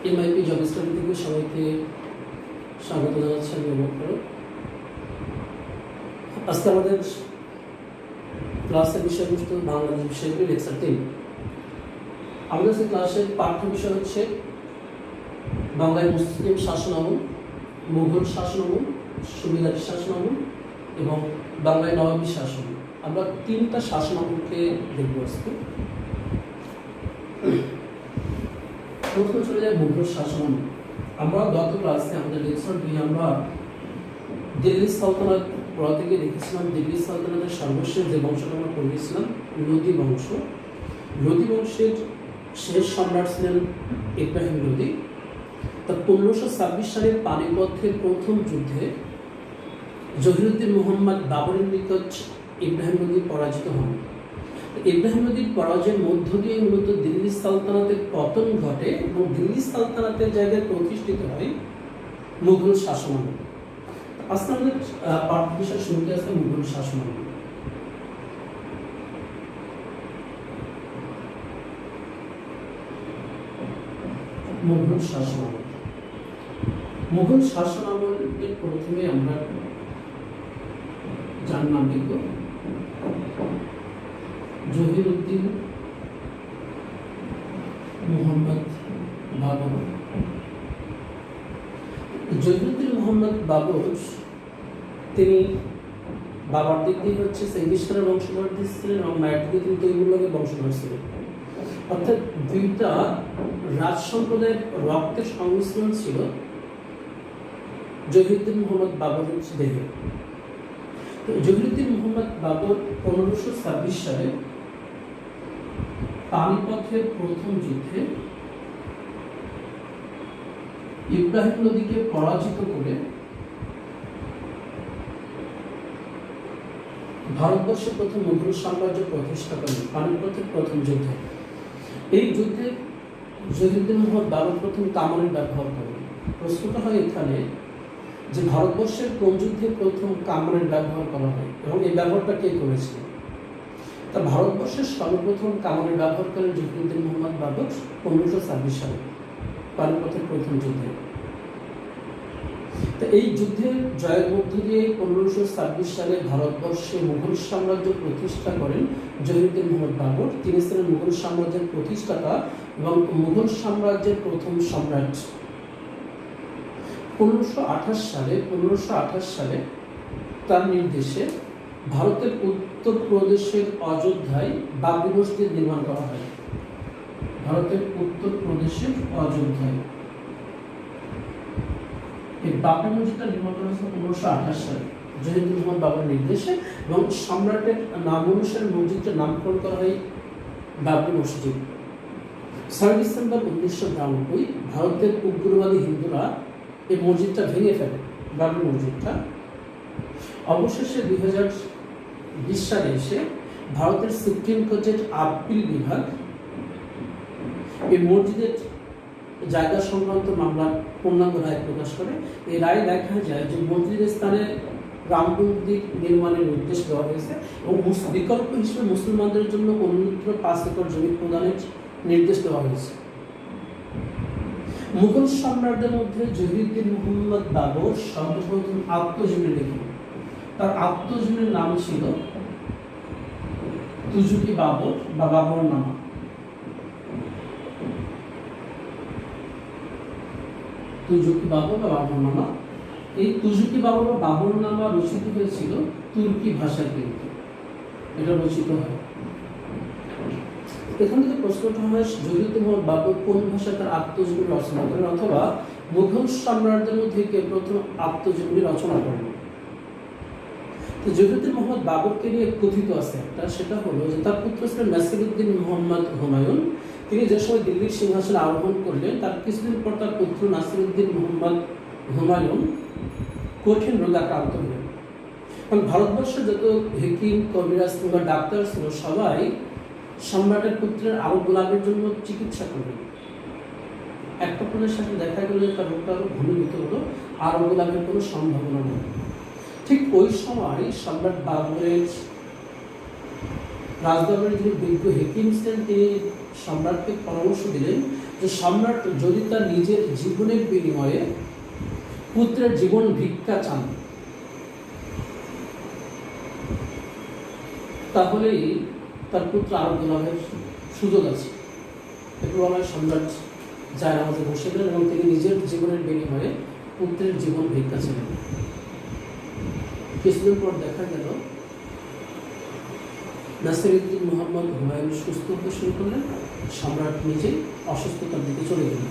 MIP job study থেকে সবাইকে স্বাগত জানাচ্ছি আমি অবক্ষর। আজকে আমাদের ক্লাসের বিষয়বস্তু বাংলাদেশ বিষয়গুলি লেকচার 3। আমাদের ক্লাসের পাঠ্য বিষয় হচ্ছে বাংলায় মুসলিম শাসনামল, মুঘল শাসনামল, সুবিধার শাসনামল এবং বাংলায় নবাবী শাসন। আমরা 3টা শাসনামলকে দেখব আজকে। প্রথমে চলে যায় মুঘল শাসনামল। আমরা গত ক্লাসে আমাদের লেকচার 2 আমরা দিল্লি সালতানাত পড়া থেকে দেখেছিলাম। দিল্লি সালতানাতের সর্বশেষ যে বংশটা আমরা পড়েছিলাম লোদি বংশ। লোদি বংশের শেষ সম্রাট ছিলেন ইব্রাহিম লোদি। তা 1526 সালের পানিপথের প্রথম যুদ্ধে জহিরুদ্দিন মোহাম্মদ বাবরের নিকট ইব্রাহিম লোদি পরাজিত হন। ইব্রাহিম লোদির পরাজয়ের মধ্য দিয়ে মূলত দিল্লি সালতানাতের পতন ঘটে এবং দিল্লি সালতানাতের জায়গায় প্রতিষ্ঠিত হয় মুঘল শাসনামল। আজকে আমাদের পাঠ্য বিষয় শুরুতে আছে মুঘল শাসনামল। মুঘল শাসনামল, মুঘল শাসনামলের প্রথমে আমরা যার নাম লিখব জহিরুদ্দিন মোহাম্মদ বাবর। জহিরুদ্দিন মোহাম্মদ বাবর তিনি বাবার দিক দিয়ে হচ্ছে সেঙ্গিস্কারের বংশধর ছিলেন এবং মায়ের দিকে তিনি তৈমুরলকের বংশধর ছিলেন। অর্থাৎ দুইটা রাজ সম্প্রদায়ের রক্তের সংমিশ্রণ ছিল জহিরুদ্দিন মোহাম্মদ বাবরের দেহে। জহিরুদ্দিন মোহাম্মদ বাবর 1526 সালে পানিপথের প্রথম যুদ্ধে ইব্রাহিম লোদিকে পরাজিত করে ভারতবর্ষে প্রথম মুঘল সাম্রাজ্য প্রতিষ্ঠা করেন পানিপথের প্রথম যুদ্ধে। এই যুদ্ধে জহিরুদ্দিন মোহাম্মদ বাবর প্রথম কামানের ব্যবহার করেন। প্রশ্নটা হয় এখানে যে ভারতবর্ষের কোন যুদ্ধে প্রথম কামানের ব্যবহার করা হয় এবং এই ব্যবহারটা কে করেছিল? তা ভারতবর্ষের সর্বপ্রথম কামানের ব্যবহার করেন জহিরুদ্দিন মোহাম্মদ বাবর 1526 সালে পানিপথের প্রথম যুদ্ধে। তো এই যুদ্ধের জয়ের মধ্য দিয়ে 1526 সালে ভারতবর্ষে মুঘল সাম্রাজ্য প্রতিষ্ঠা করেন জহিরুদ্দিন মোহাম্মদ বাবর। তিনি ছিলেন মুঘল সাম্রাজ্যের প্রতিষ্ঠাতা এবং মুঘল সাম্রাজ্যের প্রথম সম্রাট। 1528 সালে তার নির্দেশে ভারতের উত্তরপ্রদেশের অযোধ্যায় বাবরি মসজিদ নির্মাণ করা হয়। ভারতের উত্তরপ্রদেশের অযোধ্যায় এই বাবরি মসজিদটা নির্মাণ করা হয়েছে 1528 সালে জহিরুদ্দিন মোহাম্মদ বাবরের নির্দেশে এবং সম্রাটের নাম অনুসারে মসজিদটার নামকরণ করা হয় বাবরি মসজিদ। 6 ডিসেম্বর 1992 ভারতের উগ্রবাদী হিন্দুরা এই মসজিদটা ভেঙে ফেলে, বাবরি মসজিদটা। অবশেষে 2020 সালে এসে ভারতের সুপ্রিম কোর্টের আপিল বিভাগ এই মসজিদের জায়গা সংক্রান্ত মামলার পূর্ণাঙ্গ রায় প্রকাশ করে। এই রায়ে দেখা যায় যে মসজিদের স্থানে রাম মন্দির নির্মাণের নির্দেশ দেওয়া হয়েছে এবং বিকল্প হিসেবে মুসলমানদের জন্য অন্যত্র 5 একর জমি প্রদানের নির্দেশ দেওয়া হয়েছে। মুঘল সম্রাটদের মধ্যে জহিরুদ্দিন মোহাম্মদ বাবর সর্বপ্রথম আত্মজীবনী লেখেন। তার আত্মজীবনীর নাম ছিল তুজুকি বাবর বা বাবরনামা। তুজুকি বাবর বা বাবরনামা, এই তুজুকি বাবর বা বাবরনামা রচিত হয়েছিল তুর্কি ভাষায়, কিন্তু এটা রচিত হয়। এখান থেকে প্রশ্নটা হয় জহিরুদ্দিন মোহাম্মদ বাবর কোন ভাষায় তার আত্মজীবনী রচনা করেন অথবা মুঘল সম্রাটদের মধ্যে কে প্রথম আত্মজীবনী রচনা করেন। তো জহিরুদ্দিন মোহাম্মদ বাবরকে নিয়ে কথিত আছে একটা, সেটা হলো যে তার পুত্র ছিলেন নাসিরুদ্দিন মোহাম্মদ হুমায়ুন। তিনি যে সময় দিল্লির সিংহাসনে আরোহণ করলেন তার কিছুদিন পর তার পুত্র নাসিরুদ্দিন মোহাম্মদ হুমায়ুন কঠিন রোগে আক্রান্ত হলেন। কারণ ভারতবর্ষে যত হেকিম, কবিরাজ কিংবা ডাক্তার ছিল সবাই সম্রাটের পুত্রের আরোগ্য লাভের জন্য চিকিৎসা করলেন। একটা পর্যায়ের সাথে দেখা গেল যে তার রোগটা আরো ঘনীভূত হলো, আরোগ্য লাভের কোনো সম্ভাবনা নেই। ঠিক ওই সময় সম্রাট বাবরের রাজদরবারে যিনি বিজ্ঞ হেকিম ছিলেন তিনি সম্রাটকে পরামর্শ দিলেন যে সম্রাট যদি তার নিজের জীবনের বিনিময়ে পুত্রের জীবন ভিক্ষা চান, তাহলেই তার পুত্র আরোগ্য লাভের সুযোগ আছে। এরপর বলা হয় সম্রাট যায় নামাজে বসে গেলেন এবং তিনি নিজের জীবনের বিনিময়ে পুত্রের জীবন ভিক্ষা ছিলেন। কিছুদিন পর দেখা গেল নাসিরউদ্দিন মোহাম্মদ হুমায়ুন সুস্থ হতে শুরু করলেন, সম্রাট নিজে অসুস্থতার দিকে চলে গেলেন।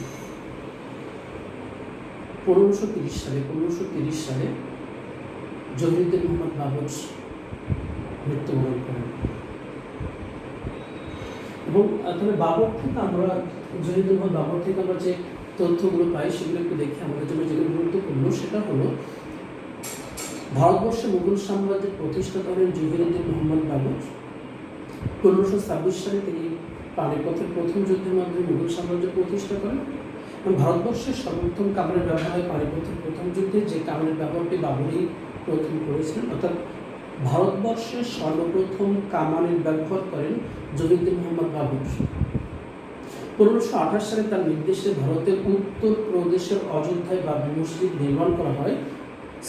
1530 সালে জহিরুদ্দিন মোহাম্মদ বাবর মৃত্যুবরণ করেন। এবং তবে বাবর থেকে আমরা জহিরুদ্দিন মোহাম্মদ বাবর থেকে আমরা যে তথ্যগুলো পাই সেগুলো একটু দেখি। আমাদের জন্য যেগুলো গুরুত্বপূর্ণ সেটা হলো ভারতবর্ষে মুঘল সাম্রাজ্যের প্রতিষ্ঠাতা হলেন জহিরুদ্দিন মোহাম্মদ বাবর। 1526 সালে তিনি পানিপথের প্রথম যুদ্ধের মাধ্যমে মুঘল সাম্রাজ্য প্রতিষ্ঠা করেন এবং ভারতবর্ষের সর্বপ্রথম কামানের ব্যবহার হয় পানিপথের প্রথম যুদ্ধে, যে কামানের ব্যবহারটি বাবরই প্রথম করেছিলেন। অর্থাৎ ভারতবর্ষের সর্বপ্রথম কামানের ব্যবহার করেন জহিরুদ্দিন মোহাম্মদ বাবর। 1528 সালে তার নির্দেশে ভারতের উত্তর প্রদেশের অযোধ্যায় বাবরি মসজিদ নির্মাণ করা হয়।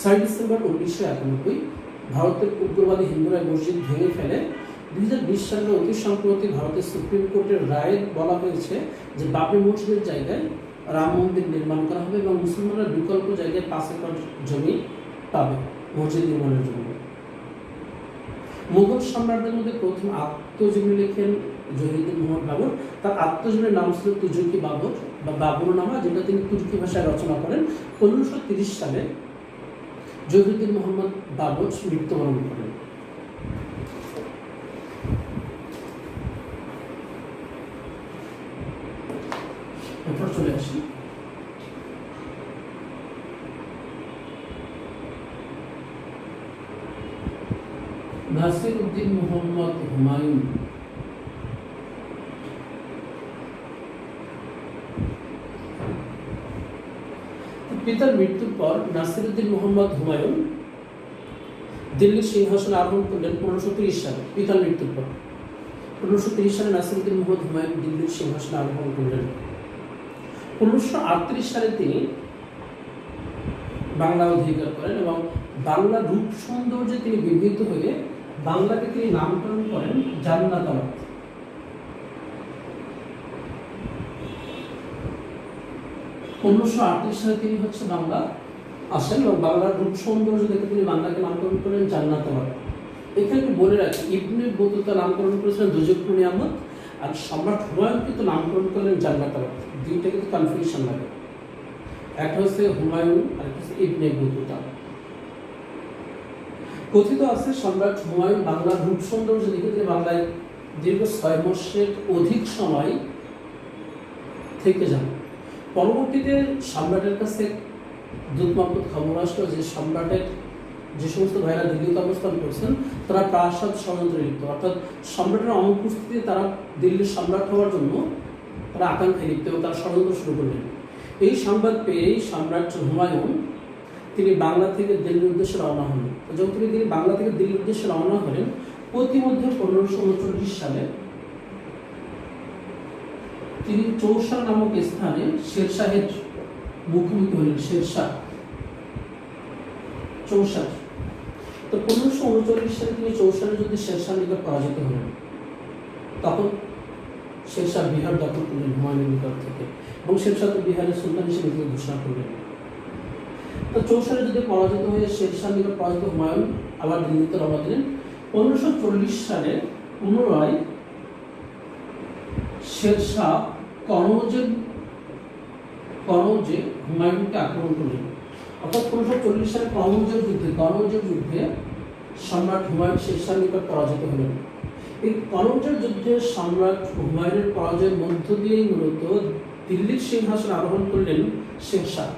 6 ডিসেম্বর 1991 ভারতের উগ্রবাদী হিন্দুরা মসজিদ ভেঙে ফেলে। 2020 সালে অতি সম্প্রতি ভারতের সুপ্রিম কোর্টের রায়ে বলা হয়েছে যে বাবরি মসজিদের জায়গায় রাম মন্দির নির্মাণ করা হবে এবং মুসলমানরা বিকল্প জায়গায় 5 একর জমি পাবে মসজিদ নির্মাণের জন্য। মুঘল সম্রাটদের মধ্যে প্রথম আত্মজীবনী লেখেন জহিরুদ্দিন মোহাম্মদ বাবর। তার আত্মজীবনীর নাম ছিল তুজুকি বাবর বা বাবরনামা, যেটা তিনি তুর্কি ভাষায় রচনা করেন। 1530 সালে জহিরুদ্দিন মোহাম্মদ বাবর মৃত্যুবরণ করেন। এরপর চলে আসি নাসিরউদ্দিন মোহাম্মদ হুমায়ুন। পিতার মৃত্যুর পর নাসিরউদ্দিন মোহাম্মদ হুমায়ুন দিল্লির সিংহাসনে আরোহণ করলেন 1530 সালে। পিতার মৃত্যুর পর 1530 সালে নাসিরউদ্দিন মোহাম্মদ হুমায়ুন দিল্লির সিংহাসনে আরোহণ করলেন। 1538 সালে তিনি বাংলা অধিকার করেন এবং বাংলার রূপ সৌন্দর্যে তিনি বিবৃত হয়ে বাংলাকে তিনি নামকরণ করেন জান্নাতাবাদ। 1538 সালে তিনি বাংলা আসেন এবং বাংলার রূপ সৌন্দর্য দেখে তিনি বাংলাকে নামকরণ করেন জান্নাতাবাদ। এখানে একটু বলে রাখি, ইবনে বতুতা নামকরণ করেছিলেন দুজুকুর নিয়ামত, আর সম্রাট হুমায়ুন কিন্তু নামকরণ করলেন জান্নাতাবাদ। দুইটা কিন্তু কনফিউশন লাগে, একটা হচ্ছে হুমায়ুন আর একটা হচ্ছে ইবনে বতুতা। কথিত আছে সম্রাট হুমায়ুন বাংলার রূপ সৌন্দর্য দেখে তিনি বাংলায় দীর্ঘ 6 মাসের অধিক সময় থেকে যান। পরবর্তীতে সম্রাটের কাছে দূত মারফত খবর আসলো যে সম্রাটের যে সমস্ত ভাইরা দিল্লিতে অবস্থান করছেন তারা প্রাসাদ ষড়যন্ত্রে লিপ্ত, অর্থাৎ সম্রাটের অনুপস্থিতিতে তারা দিল্লির সম্রাট হওয়ার জন্য তারা আকাঙ্ক্ষায় লিপ্ত এবং তারা ষড়যন্ত্র শুরু করলেন। এই সংবাদ পেয়েই সম্রাট হুমায়ুন তিনি বাংলা থেকে দিল্লির উদ্দেশ্যে রওনা হন। যখন তিনি বাংলা থেকে দিল্লির উদ্দেশ্যে রওনা হলেন, প্রতিমধ্যে 1539 সালে তিনি চৌসার নামক স্থানে শেরশাহের মুখোমুখি হলেন। শেরশাহ চৌসার। তো 1539 সালে তিনি চৌসারের যুদ্ধে শেরশাহ নিকট পরাজিত হলেন। তখন শেরশাহ বিহার দখল করলেন হুমায়ুনের নিকট থেকে এবং শেরশাহ বিহারের সুলতান হিসেবে ঘোষণা করলেন। তো চৌসারের যুদ্ধে পরাজিত হয়ে শেরশাহ নিকট পরাজিত হুমায়ুন আবার দিল্লিতে রওনা দিলেন। 1540 সালে পুনরায় শেরশাহ কনৌজে হুমায়ুনকে আক্রমণ করলেন। অর্থাৎ 1540 সালে কনৌজের যুদ্ধে সম্রাট হুমায়ুন শেরশাহ নিকট পরাজিত হলেন। এই কনৌজের যুদ্ধে সম্রাট হুমায়ুনের পরাজয়ের মধ্য দিয়েই মূলত দিল্লির সিংহাসন আরোহণ করলেন শেরশাহ।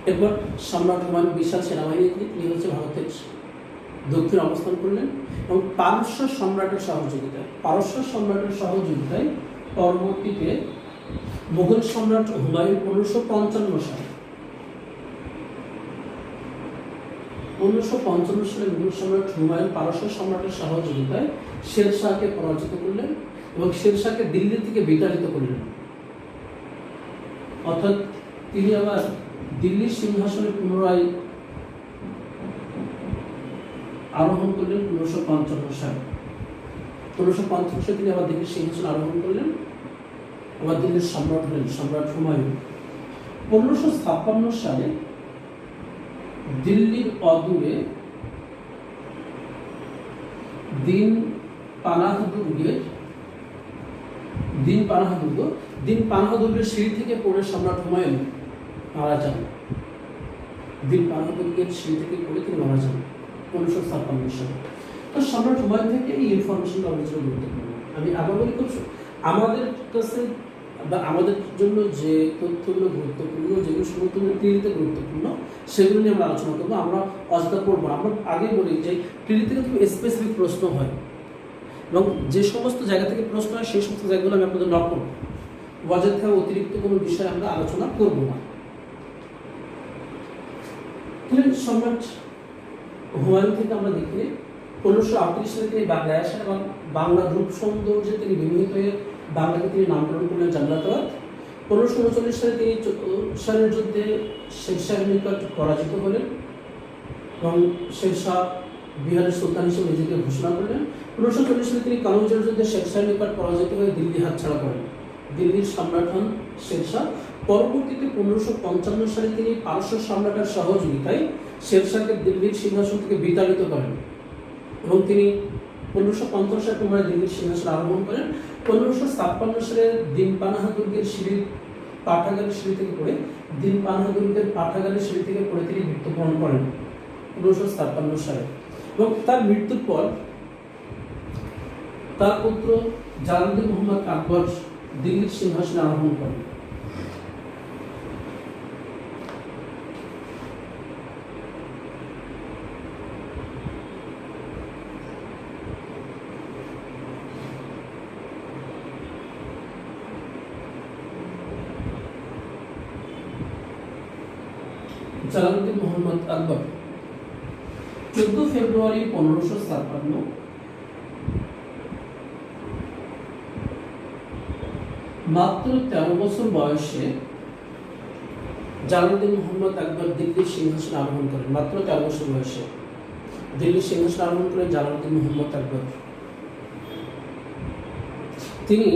এরপর সম্রাট হুমায়ুন বিশাল সেনাবাহিনী নিয়ে ভারতের দক্ষিণ অবস্থান করলেন এবং পারস্য সম্রাটের সহযোগিতায় পরবর্তীতে মুঘল সম্রাট হুমায়ুন 1555 সালে 1555 সালে মুঘল সম্রাট হুমায়ুন পারস্য সম্রাটের সহযোগিতায় শের শাহকে পরাজিত করলেন এবং শের শাহকে দিল্লি থেকে বিতাড়িত করলেন। অর্থাৎ তিনি আবার দিল্লির সিংহাসনে পুনরায় আরোহণ করলেন 1555 সালে। 1555 সালে তিনি আবার দিল্লির সিংহাসনে আরোহণ করলেন, আবার দিল্লির সম্রাট হলেন সম্রাট হুমায়ুন। 1556 সালে দিল্লির অদূরে দিন পানাহ দুর্গের সিঁড়ি থেকে পড়ে সম্রাট হুমায়ুন মারা যান। দিন পানাহ দুর্গের সিঁড়ি থেকে পড়ে তিনি মারা যান 1556 সালে। তো সম্রাট হুমায়ুন থেকে এই ইনফরমেশনটা অনেক গুরুত্বপূর্ণ। আমি আবার বলি, আমাদের কাছে বা আমাদের জন্য যে তথ্যগুলো গুরুত্বপূর্ণ, যেগুলো সমতুল্য টিভিতে গুরুত্বপূর্ণ, সেগুলো নিয়ে আমরা আলোচনা করবো। আমরা অযথা পড়বো। আমরা আগে বলি যে টিভি থেকে খুব স্পেসিফিক প্রশ্ন হয় এবং যে সমস্ত জায়গা থেকে প্রশ্ন হয় সেই সমস্ত জায়গাগুলো আমি আপনাদের নক করবো। অযথা অতিরিক্ত কোনো বিষয়ে আমরা আলোচনা করবো না। সম্রাট হুমায়ুন থেকে আমরা দেখি 1538 সালে তিনি বাংলায় আসেন এবং বাংলার রূপ সৌন্দর্যে তিনি বিমোহিত হয়ে বাংলাকে তিনি নামকরণ করলেন জান্নাতাবাদ। 1539 সালে তিনি সালের যুদ্ধে শের শাহের নিকট পরাজিত হলেন এবং শের শাহ বিহারের সুলতান হিসেবে নিজেকে ঘোষণা করলেন। 1540 সালে তিনি কানৌজের যুদ্ধে শের শাহের নিকট পরাজিত হয়ে দিল্লি হাতছাড়া করেন। দিল্লির সম্রাট হন শের শাহ। পরবর্তীতে 1555 সালে তিনি পারস্য সম্রাটের সহযোগিতায় শের শাহকে দিল্লির সিংহাসন থেকে বিতাড়িত করেন এবং তিনি 1550 সালে পুনরায় দিল্লির সিংহাসনে আরোহণ করেন। 1556 সালে দিন পানাহ দুর্গের পাঠাগারের সিঁড়ি থেকে পড়ে তিনি মৃত্যুবরণ করেন 1556 সালে এবং তার মৃত্যুর পর তার পুত্র জালালউদ্দিন মোহাম্মদ আকবর দিল্লির সিংহাসনে আরোহণ করেন। জালালউদ্দিন মোহাম্মদ আকবর 14 ফেব্রুয়ারি 1556 মাত্র 13 বছর বয়সে জালালউদ্দিন মোহাম্মদ আকবর দিল্লির সিংহাসনে আরোহণ করেন। মাত্র 13 বছর বয়সে দিল্লির সিংহাসনে আরোহণ করেন জালালউদ্দিন মোহাম্মদ আকবর। তিনি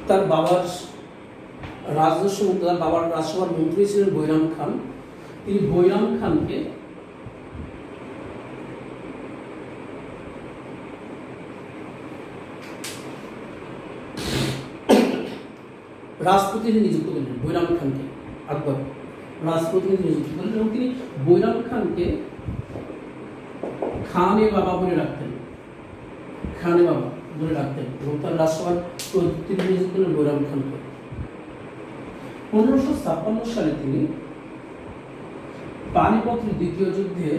তার বাবার রাজসভার মন্ত্রী ছিলেন বৈরাম খান। তিনি বৈরাম খানকে রাজপ্রতিনিধি নিযুক্ত করলেন। বৈরাম খানকে আকবর রাজপ্রতিনিধি নিযুক্ত করলেন এবং তিনি বৈরাম খানকে খানে বাবা বলে রাখতেন। এবং তার রাজসভার প্রতিনিধি নিযুক্ত করলেন বৈরাম খানকে। 1556 সালে তিনি পানিপথের দ্বিতীয় যুদ্ধে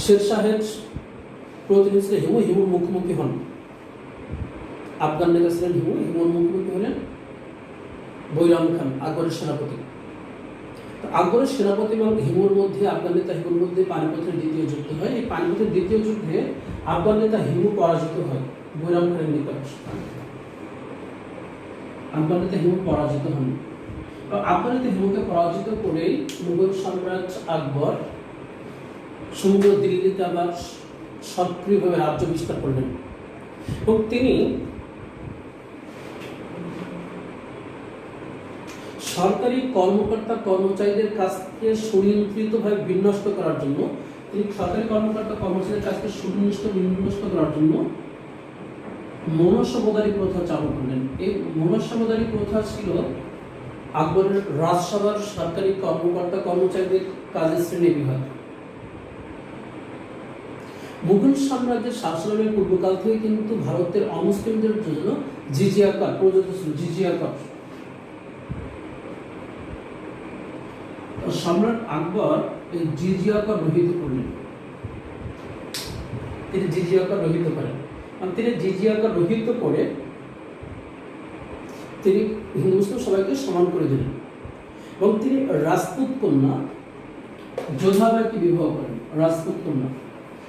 শের শাহের প্রতিনিধি ছিলেন হিমুর মুখোমুখি হন। আফগান নেতা ছিলেন হিমুর মুখোমুখি হলেন বৈরাম খান, আকবরের সেনাপতি। আকবরের সেনাপতি এবং হিমুর মধ্যে, আফগান নেতা হিমুর মধ্যে পানিপথের দ্বিতীয় যুদ্ধ হয়। এই পানিপথের দ্বিতীয় যুদ্ধে আফগান নেতা হিমু পরাজিত হয় বৈরাম খানের নিকট। আফগান নেতা হিমু পরাজিত হন। আফগান নেতা হিমুকে পরাজিত করেই মুঘল সম্রাট আকবর সমগ্র দিল্লিতে আবার সক্রিয়ভাবে রাজ্য বিস্তার করলেন এবং তিনি সরকারি কর্মকর্তা কর্মচারীদের কাছ থেকে সুনিয়ন্ত্রিতভাবে বিন্যস্ত করার জন্য মনস্যবদারি প্রথা চালু করলেন। এই মনস্যবদারি প্রথা ছিল আকবরের রাজসভার সরকারি কর্মকর্তা কর্মচারীদের কাজের শ্রেণী বিভাগ। মুঘল সাম্রাজ্যের শাসনের পূর্বকাল থেকে কিন্তু ভারতের অমুসলিমদের জন্য জিজিয়া কর প্রযোজ্য ছিল। সম্রাট আকবর এই জিজিয়া কর রহিত করলেন। তিনি জিজিয়া কর রহিত করেন, তিনি জিজিয়া কর রহিত করে তিনি হিন্দু মুসলিম সবাইকে সমান করে দিলেন এবং তিনি রাজপুত কন্যা যোধাবাইকে বিবাহ করেন। রাজপুত কন্যা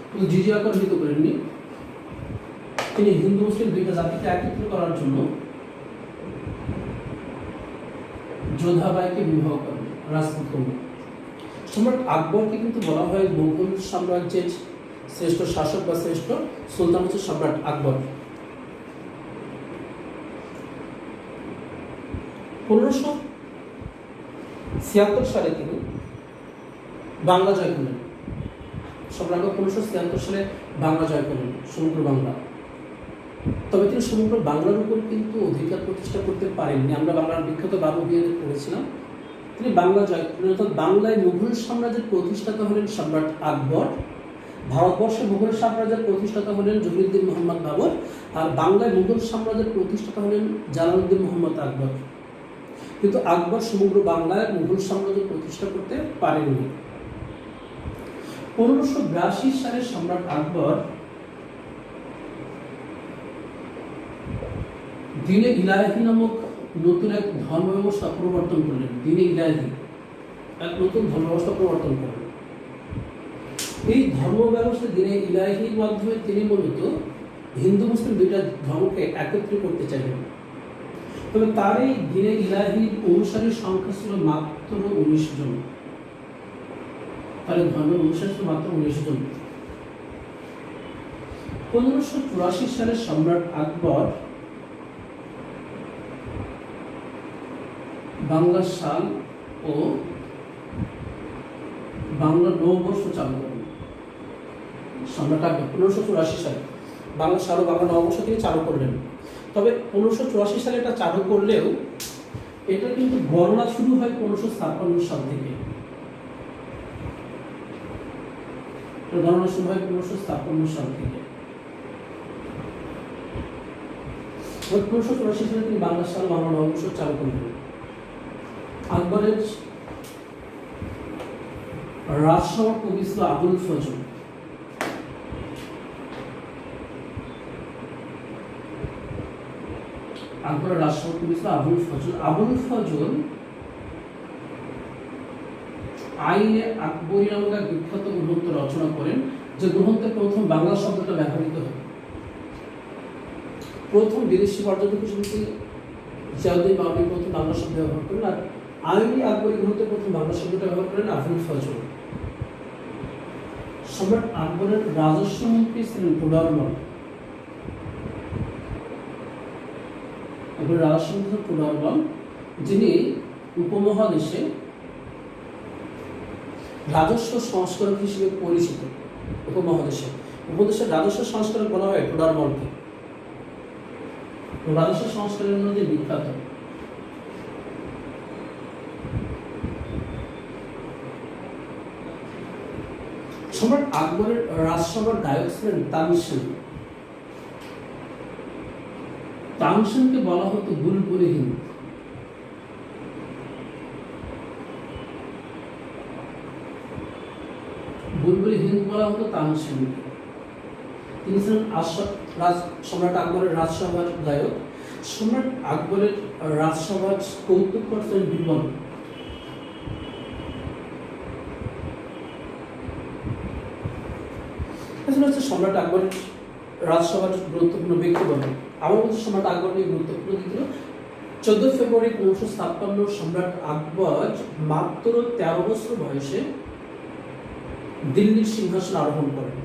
কিন্তু জিজিয়া কর রহিত করেননি, তিনি হিন্দু মুসলিম দুইটা জাতিকে একত্র করার জন্য যোধাবাইকে বিবাহ করেন, রাজপুত কন্যা। সম্রাট আকবরকে কিন্তু বলা হয় মুঘল সাম্রাজ্যের শ্রেষ্ঠ শাসক বা শ্রেষ্ঠ সুলতান হচ্ছে সম্রাট আকবর। 1576 সালে তিনি বাংলা জয় করলেন। সম্রাট আকবর 1576 সালে বাংলা জয় করলেন, সমগ্র বাংলা। তবে তিনি সমগ্র বাংলার উপর কিন্তু অধিকার প্রতিষ্ঠা করতে পারেননি। আমরা বাংলার বিখ্যাত বাবু বিয়ে পড়েছিলাম। তিনি বাংলা জয় করলেন, অর্থাৎ বাংলায় মুঘল সাম্রাজ্যের প্রতিষ্ঠাতা হলেন সম্রাট আকবর, ভারতবর্ষে মুঘল সাম্রাজ্যের প্রতিষ্ঠাতা হলেন জহিরুদ্দিন মোহাম্মদ বাবর, আর বাংলায় মুঘল সাম্রাজ্যের প্রতিষ্ঠাতা হলেন জালালউদ্দিন মোহাম্মদ আকবর। কিন্তু আকবর সমগ্র বাংলায় মুঘল সাম্রাজ্য প্রতিষ্ঠা করতে পারেননি। 1582 সালে সম্রাট আকবর দিনে ইলাহি নামক নতুন এক ধর্ম ব্যবস্থা প্রবর্তন করলেন। দিনে ইলাহি এক নতুন ধর্ম ব্যবস্থা প্রবর্তন করলেন। এই ধর্ম ব্যবস্থা দিনে ইলাহির মাধ্যমে তিনি মূলত হিন্দু মুসলিম দুইটা ধর্মকে একত্র করতে চাইলেন। তবে তার এই দিনে ইলাহির অনুসারীর সংখ্যা ছিল মাত্র 19 জন। তার ধর্মের অনুসারী ছিল মাত্র 19 জন। 1584 সালে সম্রাট আকবর বাংলা সাল ও বাংলা নববর্ষ চালু করেন। সম্রাট আকবর 1584 সালে বাংলা সাল ও বাংলা নববর্ষ তিনি চালু করলেন। তবে 1584 সালে এটা চালু করলেও এটা কিন্তু গণনা শুরু হয় 1556 সাল থেকে। গণনা শুরু হয় 1556 সাল থেকে। 1584 সালে তিনি বাংলা সাল বাংলা নববর্ষ চালু করলেন। আকবরের রাজসভার কবি ছিল আবুল ফজল। আকবরের রাজসভার কবি ছিল আবুল ফজল। আবুল ফজল আইনে আকবরী নামক এক বিখ্যাত গ্রন্থ রচনা করেন, যে গ্রন্থে প্রথম বাংলা শব্দটা ব্যবহৃত হয়। প্রথম বিদেশি পর্যটক হিসেবে জিয়াউদ্দিন বাবরি প্রথম বাংলা শব্দ ব্যবহার করেন, আর আইনি আকবরী গ্রন্থে প্রথম বাংলা শব্দটা ব্যবহার করেন আবুল ফজল। সম্রাট আকবরের রাজস্ব মন্ত্রী ছিলেন টুডারমল। আকবরের রাজস্ব মন্ত্রী টুডারমল, যিনি উপমহাদেশে রাজস্ব সংস্কারক হিসেবে পরিচিত। উপমহাদেশের রাজস্ব সংস্কারক বলা হয় টুডারমলকে। রাজস্ব সংস্কারের মধ্যে বিখ্যাত। সম্রাট আকবরের রাজসভার গায়ক ছিলেন তানসেন। তানসেনকে বলা হতো বুলবুলি হিন্দ। বুলবুলি হিন্দ বলা হতো তানসেনকে। তিনি ছিলেন সম্রাট আকবরের রাজসভার গায়ক। সম্রাট আকবরের রাজসভার কৌতুক করতেন বীরবল। হচ্ছে সম্রাট আকবরের রাজসভার গুরুত্বপূর্ণ ব্যক্তিবর্গ। আমার বলছি সম্রাট আকবরের গুরুত্বপূর্ণ দিকগুলো। 14 ফেব্রুয়ারি 1556 সম্রাট আকবর মাত্র 13 বছর বয়সে দিল্লির সিংহাসন আরোহণ করেন।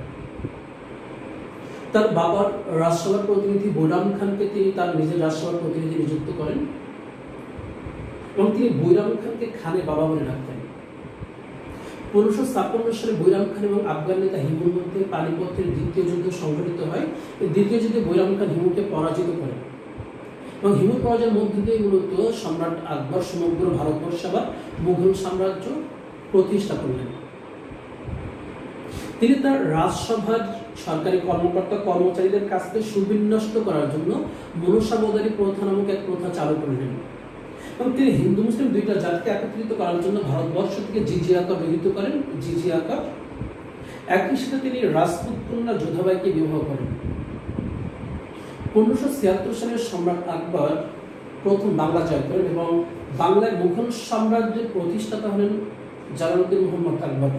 তার বাবার রাজসভার প্রতিনিধি বৈরাম খানকে তিনি তার নিজের রাজসভার প্রতিনিধি নিযুক্ত করেন এবং তিনি বৈরাম খানকে খানে বাবা বলে ডাকতেন। 1556 সালে বৈরাম খান এবং আফগান নেতা হিমুর মধ্যে পানিপথের দ্বিতীয় যুদ্ধ সংঘটিত হয়। এই দ্বিতীয় যুদ্ধে বৈরাম খান হিমুকে পরাজিত করেন এবং হিমুর পরাজয়ের মধ্য দিয়ে মূলত সম্রাট আকবর সমগ্র ভারতবর্ষে আবার মুঘল সাম্রাজ্য প্রতিষ্ঠা করলেন। তিনি তার রাজসভার সরকারি কর্মকর্তা কর্মচারীদের কাছ থেকে সুবিন্যস্ত করার জন্য মনসাবদারী প্রথা নামক এক প্রথা চালু করলেন। এবং তিনি হিন্দু মুসলিম দুইটা জাতিকে একত্রিত করার জন্য ভারতবর্ষ থেকে জিজিয়া কর বিহিত করেন, জিজিয়া কর। একই সাথে তিনি রাজপুত কন্যা যোধাবাইকে বিবাহ করেন। 1576 সালে সম্রাট আকবর প্রথম বাংলা জয় করেন এবং বাংলায় মুঘল সাম্রাজ্যের প্রতিষ্ঠাতা হলেন জালালউদ্দিন মোহাম্মদ আকবর।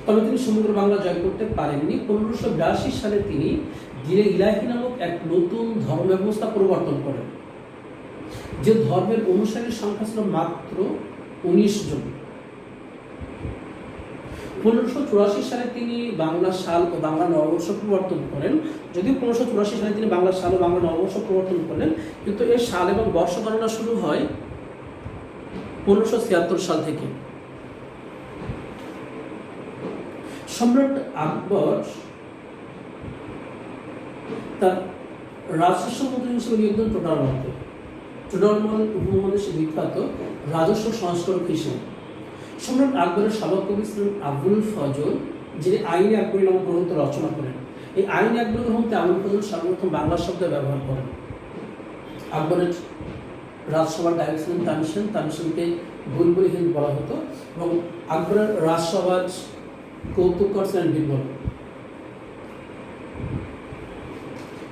তবে তিনি সমগ্র বাংলা জয় করতে পারেননি। 1582 সালে তিনি দিনে ইলাহি নামক এক নতুন ধর্ম ব্যবস্থা প্রবর্তন করেন, যে ধর্মের অনুসারীর সংখ্যা ছিল মাত্র 19 জন। 1584 সালে তিনি বাংলা সাল ও বাংলা নববর্ষ প্রবর্তন করেন। যদিও 1584 সালে তিনি বাংলা সাল ও বাংলা নববর্ষ প্রবর্তন করলেন, কিন্তু এর সাল এবং বর্ষ গণনা শুরু হয় 1576 সাল থেকে। সম্রাট আকবর তার রাজস্ব মন্ত্রী হিসেবে নিয়োগ দেন টোডরমলকে। টোডরমল উপমহাদেশে বিখ্যাত রাজস্ব সংস্কারক হিসেবে। সম্রাট আকবরের সাবেক কবি ছিলেন আবুল ফজল, যিনি আইনে আকবরী নামক গ্রন্থ রচনা করেন। এই আইনে আকবরী গ্রন্থে আবুল ফজল সর্বপ্রথম বাংলা শব্দ ব্যবহার করেন। আকবরের রাজসভার গায়ক ছিলেন তানসেন, তানসেনকে বুলবুল হিন্দ বলা হতো, এবং আকবরের রাজসভার কৌতুককর ছিলেন বীরবল।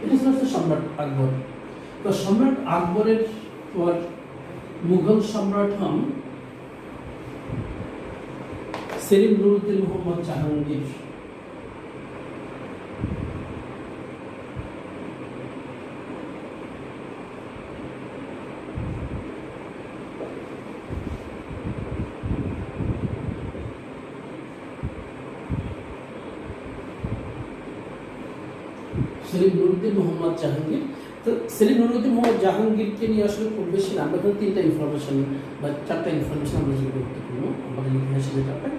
এটি ছিল সম্রাট আকবর। তো সম্রাট আকবরের পর মুঘল সম্রাট হন সেলিম নুরউদ্দিন মোহাম্মদ জাহাঙ্গীর। সেলিম নুরউদ্দিন মোহাম্মদ জাহাঙ্গীর। তো সেলিম নুরউদ্দিন মোহাম্মদ জাহাঙ্গীরকে নিয়ে আসলে খুব বেশি না, আমরা তিনটা ইনফরমেশন বা চারটা ইনফরমেশন আমরা যেটা গুরুত্বপূর্ণ আমাদের ইতিহাসে যেটা পাই।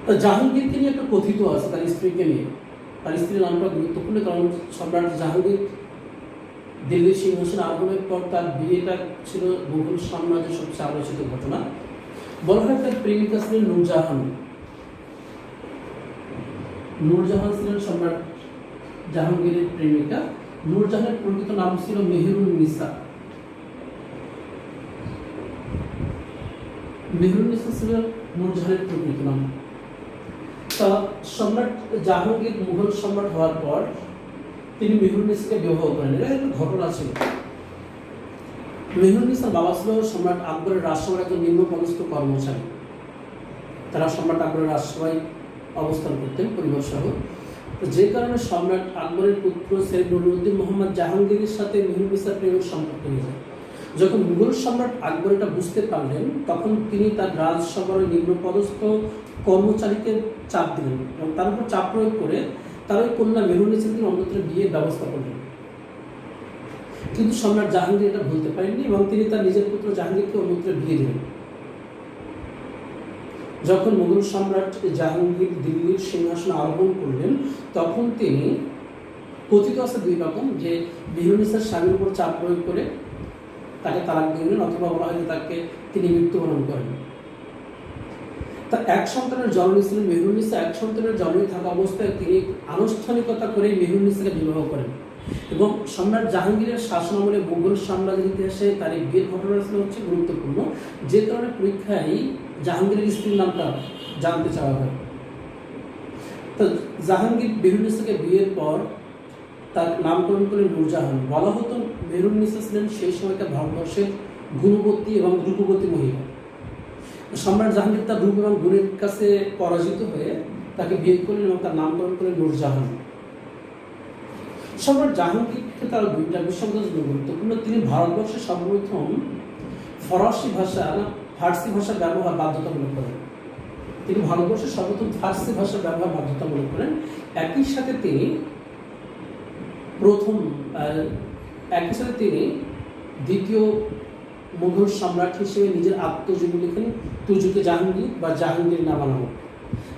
তো জাহাঙ্গীরকে নিয়ে একটা কথিত আছে তার স্ত্রীকে নিয়ে। তার স্ত্রীর নামটা গুরুত্বপূর্ণ, কারণ সম্রাট জাহাঙ্গীর দিল্লির সিংহাসন আরোহণের পর তার বিয়েটা ছিল মুঘল সাম্রাজ্যের সবচেয়ে আলোচিত ঘটনা। বলা হয় তার প্রেমিকা ছিলেন নূরজাহান। নূরজাহান ছিলেন সম্রাট জাহাঙ্গীরের প্রেমিকা। নূরজাহানের প্রকৃত নাম ছিল মেহেরুন্নিসা। মেহেরুন্নিসা ছিল নূরজাহানের প্রকৃত নাম। তা সম্রাট জাহাঙ্গীর মুঘল সম্রাট হওয়ার পর তিনি মেহেরুন্নিসাকে বিবাহ করেন। এটা একটা ঘটনা ছিল। মেহেরুন্নিসার বাবা ছিল সম্রাট আকবরের রাজসভার একজন নিম্নপদস্থ কর্মচারী। তারা সম্রাট আকবরের রাজসভায় অবস্থান করতেন পরিবার সহ। যে কারণে সম্রাট আকবরের পুত্র সেলিম নুরউদ্দিন মোহাম্মদ জাহাঙ্গীরের সাথে মেহেরুন্নিসার প্রেমের সম্পর্ক হয়ে যায়। যখন মুঘল সম্রাট আকবর এটা বুঝতে পারলেন, তখন তিনি তার রাজসভার নিম্নপদস্থ কর্মচারীকে চাপ দিলেন এবং তার উপর চাপ প্রয়োগ করে তার ওই কন্যা মেহেরুন্নিসাকে অন্যত্র বিয়ের ব্যবস্থা করলেন। কিন্তু সম্রাট জাহাঙ্গীর এটা ভুলতে পারেননি এবং তিনি তার নিজের পুত্র জাহাঙ্গীরকে অন্যত্র বিয়ে দিলেন। যখন মুঘল সম্রাট জাহাঙ্গীর দিল্লির সিংহাসন আরোহণ করলেন, তখন তিনি কথিত আছে দুই রকম, যে মেহেরুন্নিসার স্বামীর উপর চাপ প্রয়োগ করে তাকে তালাক দিলেন, অথবা বলা হয় যে তাকে তিনি মৃত্যুবরণ করেন। তার এক সন্তানের জননী ছিলেন মেহেরুন্নিসা। এক সন্তানের জননী থাকা অবস্থায় তিনি আনুষ্ঠানিকতা করে মেহেরুন্নিসাকে বিবাহ করেন এবং সম্রাট জাহাঙ্গীরের শাসনামলে মুঘল সাম্রাজ্যের ইতিহাসে তার এই বিয়ের ঘটনা ছিল হচ্ছে গুরুত্বপূর্ণ, যে কারণে পরীক্ষায় জাহাঙ্গীরের স্ত্রীর নামটা জানতে চাওয়া হয়। তো জাহাঙ্গীর মেহেরুন্নিসাকে বিয়ের পর তার নামকরণ করলেন নূরজাহান। বলা হতো মেহেরুন্নিসা ছিলেন সেই সময়কার ভারতবর্ষের গুণবতী এবং রূপবতী মহিলা। সম্রাট জাহাঙ্গীর তার রূপ এবং গুণের কাছে পরাজিত হয়ে তাকে বিয়ে করলেন এবং তার নামকরণ করলেন নূরজাহান। সম্রাট জাহাঙ্গীরকে তার দুইটা বিষয় গুরুত্বপূর্ণ। তিনি ভারতবর্ষের সর্বপ্রথম ফার্সি ভাষার ব্যবহার বাধ্যতামূলক করেন। তিনি ভারতবর্ষের সর্বপ্রথম ফার্সি ভাষার ব্যবহার বাধ্যতামূলক করেন। একই সাথে তিনি দ্বিতীয় মুঘল সম্রাট হিসেবে নিজের আত্মজীবনী লিখেন, তুজুকে জাহাঙ্গীর বা জাহাঙ্গীর নামা নামক।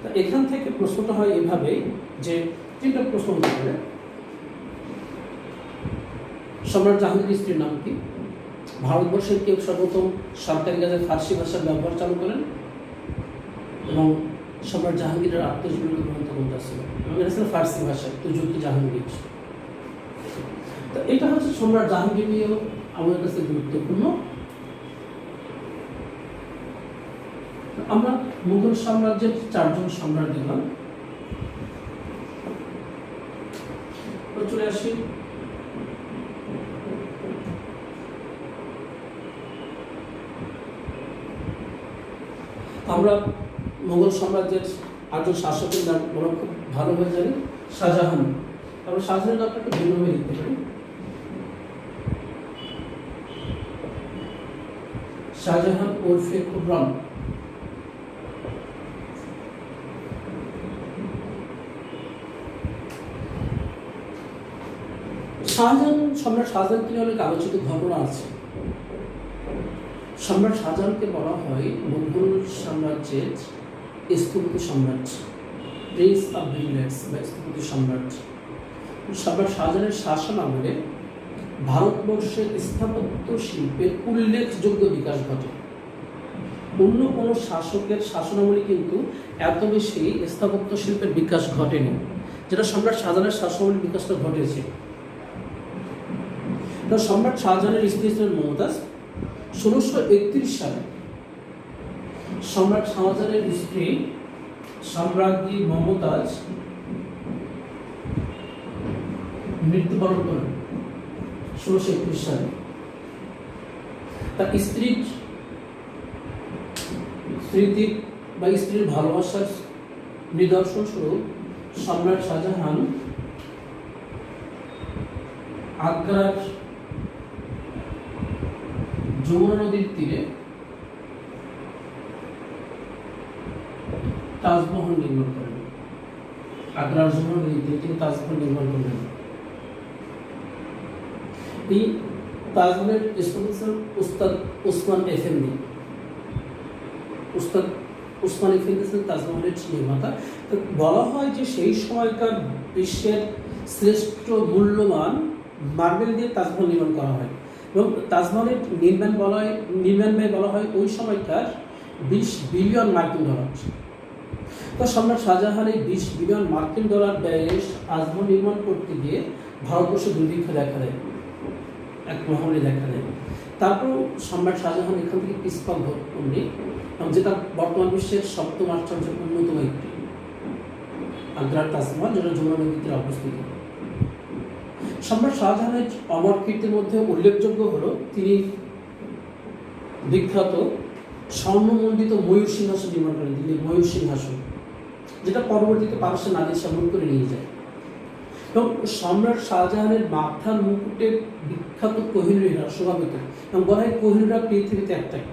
তা এখান থেকে প্রশ্নটা হয় এভাবে যে তিনটা প্রশ্ন হতে পারে। সম্রাট জাহাঙ্গীরের স্ত্রীর নাম কি? ভারতবর্ষের কেউ সর্বপ্রথম সরকারি কাজে ফার্সি ভাষার ব্যবহার চালু করেন? এবং সম্রাট জাহাঙ্গীরের আত্মজীবনী গ্রন্থ কোনটা ছিল? এবং এটা ছিল ফার্সি ভাষায়, তুজুকে জাহাঙ্গীর। তো এটা হচ্ছে সম্রাট জাহাঙ্গীর নিয়েও আমাদের কাছে গুরুত্বপূর্ণ। আমরা মুঘল সাম্রাজ্যের 4 জন সম্রাট দেখলাম। চলে আসি আমরা মুঘল সাম্রাজ্যের 8 জন শাসকের নাম আমরা খুব ভালোভাবে জানি। শাহজাহান, আমরা শাহজাহানের নামটা একটু ভিন্নভাবে লিখতে পারি। শাহজাহান ওরফে খুররম। সম্রাট শাহজাহানকে নিয়ে অনেক আলোচিত ঘটনা আছে। সম্রাট শাহজাহানকে বলা হয় মুঘল সাম্রাজ্যের স্থপতি সম্রাট, প্রিন্স অফ বিল্ডার্স বা স্থপতি সম্রাট। সম্রাট শাহজাহানের শাসন আমলে ভারতবর্ষের স্থাপত্য শিল্পের উল্লেখযোগ্য বিকাশ ঘটে। অন্য কোনো শাসকের শাসনামলে কিন্তু এত বেশি স্থাপত্য শিল্পের বিকাশ ঘটেনি, যেটা সম্রাট শাহজাহানের শাসনামলে বিকাশটা ঘটেছে। সম্রাট শাহজাহানের স্ত্রী ছিলেন মমতাজ। 1631 সালে সম্রাট শাহজাহানের স্ত্রী সম্রাজ্ঞী মমতাজ মৃত্যুবরণ করেন 1631 সালে। তার স্ত্রীর স্মৃতি বা স্ত্রীর ভালোবাসার নিদর্শন স্বরূপ সম্রাট শাহজাহান আগ্রার যমুনা নদীর তীরে তাজমহল নির্মাণ করেন। আগ্রার যমুনা নদীর তীরে তিনি তাজমহল নির্মাণ করলেন। এই তাজমহলের স্পন্সর উস্তাদ ওসমান এফেন্দি। উস্তাদ ওসমান এফেন্দি ছিলেন তাজমহলের নির্মাতা। তো বলা হয় যে সেই সময়কার বিশ্বের শ্রেষ্ঠ মূল্যবান মার্বেল দিয়ে তাজমহল নির্মাণ করা হয় এবং তাজমহলের নির্মাণ ব্যয় বলা হয় ওই সময়কার 20 বিলিয়ন মার্কিন ডলার। তো সম্রাট শাহজাহান এই 20 বিলিয়ন মার্কিন ডলার ব্যয়ে তাজমহল নির্মাণ করতে গিয়ে ভারতবর্ষে দুর্ভিক্ষ দেখা দেয়, এক মহামারী দেখা দেয়। তারপর সম্রাট শাহজাহান এখান থেকে ইস্পাত ভূমি, যেটা বর্তমান বিশ্বের 7ম আশ্চর্যের অন্যতম একটি, আগ্রার তাজমহল, যেটা যমুনা নদীতে অবস্থিত। সম্রাট শাহজাহানের অমর কীর্তির মধ্যে উল্লেখযোগ্য হলো তিনি বিখ্যাত স্বর্ণমণ্ডিত ময়ূর সিংহাসন নির্মাণ করেন, দিল্লির ময়ূর সিংহাসন, যেটা পরবর্তীতে পারস্যের নাদির শাহ করে নিয়ে যায়। এবং সম্রাট শাহজাহানের মাথার মুকুটের বিখ্যাত কোহিনূর শোভাবিত, এবং বলা হয় কোহিনূর পৃথিবীতে একটাই,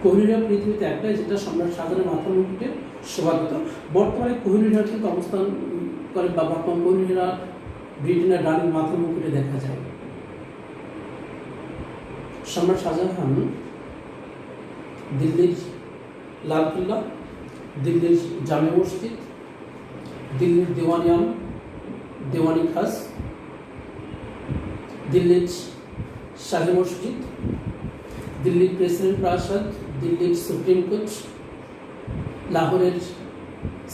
কোহিনূর পৃথিবীতে একটাই যেটা সম্রাট শাহজাহানের মাথার মুকুটে শোভাবিত। বর্তমানে কোহিনূর কিন্তু অবস্থান করে বা বর্তমান কোহিনূর ব্রিটেনের রানীর মাথার মুকুটে দেখা যায়। সম্রাট শাহজাহান দিল্লির লালকিল্লা, দিল্লির জামে মসজিদ, দিল্লির দেওয়ানি খাস, দিল্লির শাহী মসজিদ, দিল্লির প্রেসিডেন্ট প্রাসাদ, দিল্লির সুপ্রিম কোর্ট, লাহোরের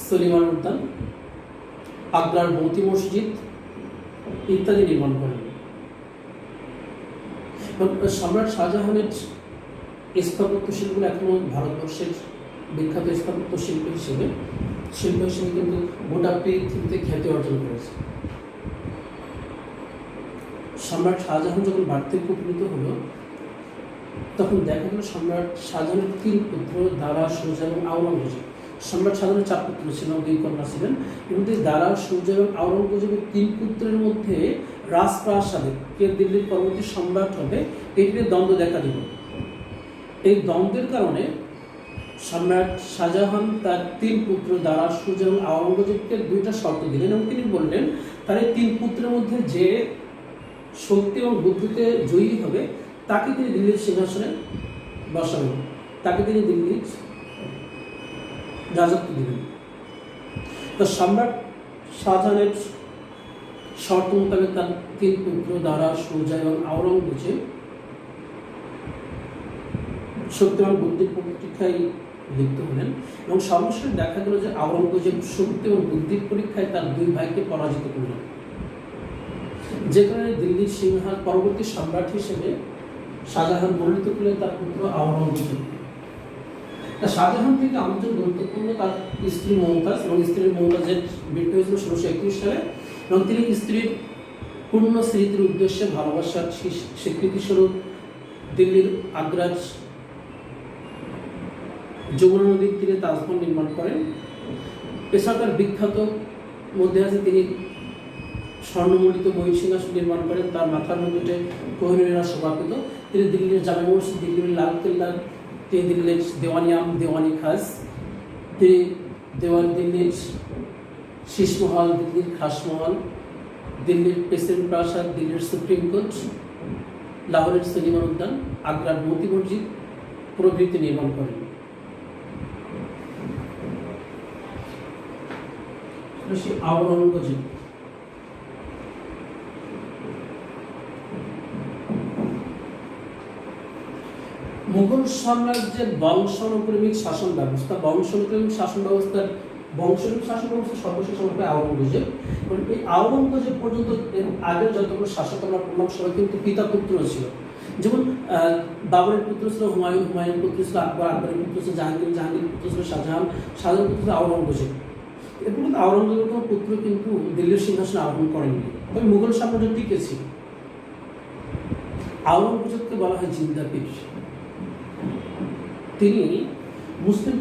সলিমান উদ্যান, আগ্রার মতি মসজিদ ইত্যাদি নির্মাণ করেন। সম্রাট শাহজাহানের স্থাপত্য শিল্পগুলো এখনো ভারতবর্ষের বিখ্যাত স্থাপত্য শিল্প হিসেবে কিন্তু গোটা পৃথিবীতে খ্যাতি অর্জন করেছে। সম্রাট শাহজাহান যখন বার্ধক্যে উপনীত হলো তখন দেখা গেল সম্রাট শাহজাহানের 3 পুত্র দারা, সুজা এবং আওরঙ্গজেব। সম্রাট শাহজাহানের 4 পুত্র ছিলেন, 2 কন্যা ছিলেন, এবং দারা, সুজা এবং আওরঙ্গজেবের 3 পুত্রের মধ্যে রাজপ্রাসাদে কে দিল্লির পরবর্তী সম্রাট হবে এটি নিয়ে দ্বন্দ্ব দেখা দিল। এই দ্বন্দ্বের কারণে সম্রাট শাহজাহান তার 3 পুত্র দারা, সুজা এবং আওরঙ্গজেবকে 2টা শর্ত দিলেন এবং তিনি বললেন তার এই 3 পুত্রের মধ্যে যে শক্তি এবং বুদ্ধিতে জয়ী হবে তাকে তিনি দিল্লির সিংহাসনে বসাবেন, তাকে তিনি দিল্লির রাজত্ব দিলেন। তো সম্রাট শাহজাহানের শর্ত মোতাবেক তার 3 পুত্র দারা, সুজা এবং আওরঙ্গজেব শক্তি এবং বুদ্ধির পরীক্ষায় লিপ্ত হলেন এবং সর্বশেষ দেখা গেল যে আওরঙ্গজেব শক্তি এবং বুদ্ধির পরীক্ষায় তার 2 ভাইকে পরাজিত করলেন, যে কারণে দিল্লির পরবর্তী সম্রাট হিসেবে শাহজাহান মনোনীত করলেন তার পুত্র আওরঙ্গজেব। তা শাহজাহান থেকে আমাদের জন্য গুরুত্বপূর্ণ তার স্ত্রী মমতাজ, এবং স্ত্রী মমতাজের মৃত্যু হয়েছিল 1631 সালে, এবং তিনি স্ত্রীর পূর্ণ স্মৃতির উদ্দেশ্যে ভালোবাসার স্বীকৃতিস্বরূপ দিল্লির আগ্রাজ যমুনা নদীর তীরে তাজমহল নির্মাণ করেন। এছাড়া তার বিখ্যাত মধ্যে আছে তিনি স্বর্ণমণ্ডিত ময়ূর সিংহাসন নির্মাণ করেন, তার মাথার মধ্যে কোহিনূরেরা শোভাকৃত। তিনি দিল্লির জামে মসজিদ, দিল্লির লালকেল্লা, তিনি দিল্লির দেওয়ানি খাস, তিনি দিল্লির শীষমহল, দিল্লির খাসমহল, দিল্লির প্রেসিডেন্ট প্রাসাদ, দিল্লির সুপ্রিম কোর্ট, লাহোরের সলিমান উদ্যান, আগ্রার মতি মসজিদ প্রভৃতি নির্মাণ করেন। আওরঙ্গজেব মুঘল সাম্রাজ্যের বংশানুক্রমিক শাসন ব্যবস্থা, সর্বশেষ আমরা আওরঙ্গজেব। এই আওরঙ্গজেব পর্যন্ত এর আগের যতগুলো শাসক আমরা পড়লাম সবাই কিন্তু পিতা পুত্র ছিল। যেমন বাবরের পুত্র ছিল হুমায়ুন, হুমায়ুন পুত্র ছিল আকবর, আকবরের পুত্র ছিল জাহাঙ্গীর, জাহাঙ্গীর পুত্র ছিল শাহজাহান, শাহজাহান পুত্র ছিল আওরঙ্গজেব। এরপর কিন্তু আওরঙ্গজেবের কোনো পুত্র কিন্তু দিল্লির সিংহাসনে আরোহণ করেননি, তবে মুঘল সাম্রাজ্য টিকেছিল। আওরঙ্গজেবকে বলা হয় জিন্দা পীর। তিনি মুসলিম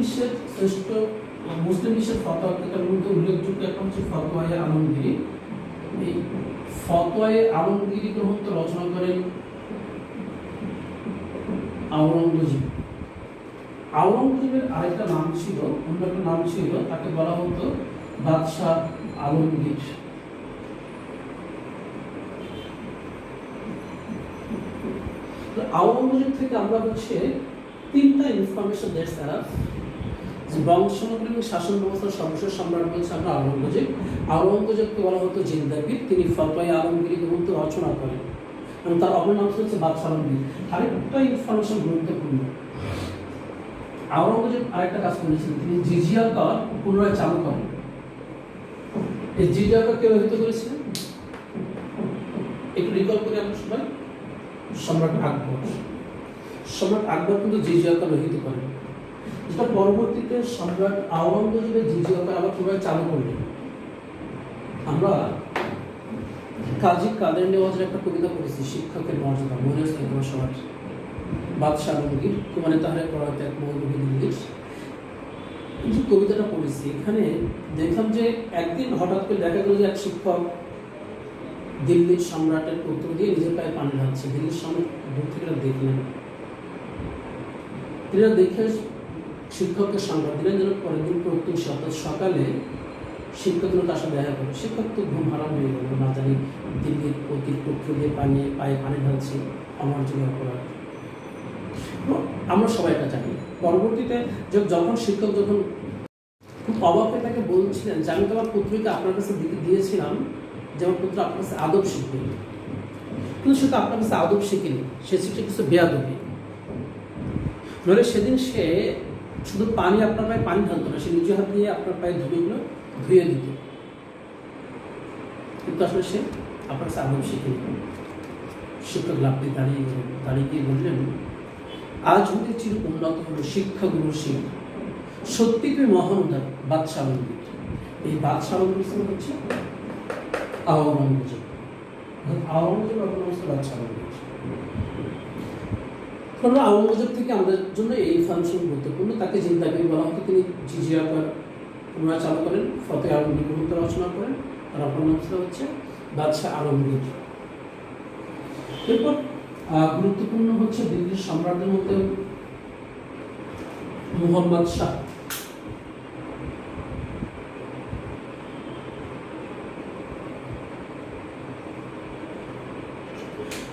বিশ্বের ফতোয়ার মধ্যে উল্লেখযোগ্য একটা হচ্ছে ফতোয়ায়ে আলমগীরি। এই ফতোয়ায়ে আলমগীরি গ্রন্থ রচনা করেন আওরঙ্গজেব। আওরঙ্গজেবের আরেকটা নাম ছিল, অন্য একটা নাম ছিল, তাকে বলা হতো বাদশাহ আলমগীর। আওরঙ্গজেব থেকে আমরা হচ্ছে তিনটা ইনফরমেশন দেশ তারা যে বংশানুক্রমিক শাসন ব্যবস্থার সর্বশেষ সম্রাট বলছে আমরা আওরঙ্গজেব। আওরঙ্গজেবকে বলা হতো জিন্দা পীর। তিনি ফতোয়ায়ে আলমগীরি গ্রন্থ রচনা করেন এবং তার অপর নাম হচ্ছে বাদশাহ আলমগীর। আরেকটা ইনফরমেশন গুরুত্বপূর্ণ, আওরঙ্গজেব আরেকটা কাজ করেছিলেন, তিনি জিজিয়া কর পুনরায় চালু করেন। এই জিজিয়া কর কে রহিত করেছিলেন একটু রিকল করে আমরা সবাই, সম্রাট আকবর। সম্রাট আকবর কিন্তু জিজিয়া কর রহিত করেন, যেটা পরবর্তীতে সম্রাট আওরঙ্গজেবের জিজিয়া কর আবার পুনরায় চালু করলেন। আমরা কাজী কাদের নেওয়াজের একটা কবিতা পড়েছি, শিক্ষকের মর্যাদা, মনে আছে সবার, বাদশাহ আলমগীর কুমারে তাহারে পড়াতে এক মৌলভী দিল্লির। যে কবিতাটা পড়েছি এখানে দেখলাম যে একদিন হঠাৎ করে দেখা গেল যে এক শিক্ষক দিল্লির সম্রাটের পুত্র দিয়ে নিজের পায়ে পানি ঢালছে। দিল্লির সম্রাট দূর থেকে দেখলেন, তিনি দেখে শিক্ষককে সংবাদ দিলেন যেন পরের দিন প্রত্যেক সকালে শিক্ষক তার সাথে দেখা করে। শিক্ষক তো ঘুম হারাম হয়ে গেল, না জানি দিল্লির অতির পুত্র দিয়ে পায়ে পানি ঢালছে, অমার্জনীয় অপরাধ। আমরা সবাই এটা জানি। পরবর্তীতে যখন শিক্ষক খুব অবাক হয়ে তাকে বলছিলেন যে আমি তো আমার পুত্রকে আপনার কাছে দিয়েছিলাম যে আমার পুত্র আপনার কাছে আদব শিখবে, কিন্তু সে তো আপনার কাছে আদব শিখেনি, সে শিখে কিছু বেয়াদবি। নইলে সেদিন সে শুধু আপনার পায়ে পানি ঢালতো না, সে নিজে হাত দিয়ে আপনার পায়ে ধুলোগুলো ধুয়ে দিত, কিন্তু আসলে সে আপনার কাছে আদব শিখেনি। শিক্ষক লাভটি দাঁড়িয়ে গিয়ে বললেন, আজ হতে চির উন্নত হলো শিক্ষাগুরু শিখ, সত্যি তুমি মহান উদার বাদশাহ আলমগীর। এই বাদশাহ আলমগীর হচ্ছে আওরঙ্গজেব। বাদশাহ আলমগীর। আওরঙ্গজেব থেকে আমাদের জন্য এই ইনফরমেশন গুরুত্বপূর্ণ। তাকে জিন্দা পীর বলা হতো। তিনি জিজিয়া কর পুনরায় চালু করেন, ফতোয়ায়ে আলমগীর গ্রন্থ রচনা করেন, তার অপর নাম হচ্ছে বাদশাহ আলমগীর। এরপর গুরুত্বপূর্ণ হচ্ছে দিল্লির সম্রাটদের মধ্যে মুহাম্মদ শাহ।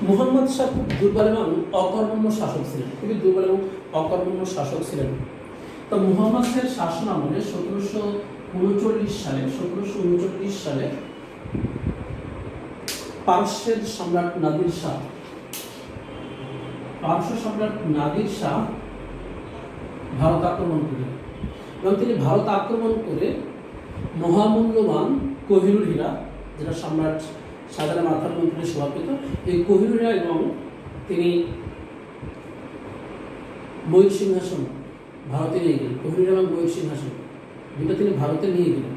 মুহাম্মদ শাহ খুব দুর্বল এবং অকর্মণ্য শাসক ছিলেন, খুবই দুর্বল এবং অকর্মণ্য শাসক ছিলেন। তো মুহাম্মদ শাহের শাসন আমলে 1739 সালে পারস্যের সম্রাট নাদির শাহ ভারত আক্রমণ করেন এবং তিনি ভারত আক্রমণ করে মহামূল্যবান কোহিনূর হীরা, যেটা সম্রাট শাহজাহানের মাথার মন্ত্রী শোভাকৃত, এই কোহিনূর হীরা এবং তিনি ময়ূর সিংহাসন ভারতে নিয়ে গেলেন, কোহিনূর এবং ময়ূর সিংহাসন দুটো তিনি ভারতে নিয়ে গেলেন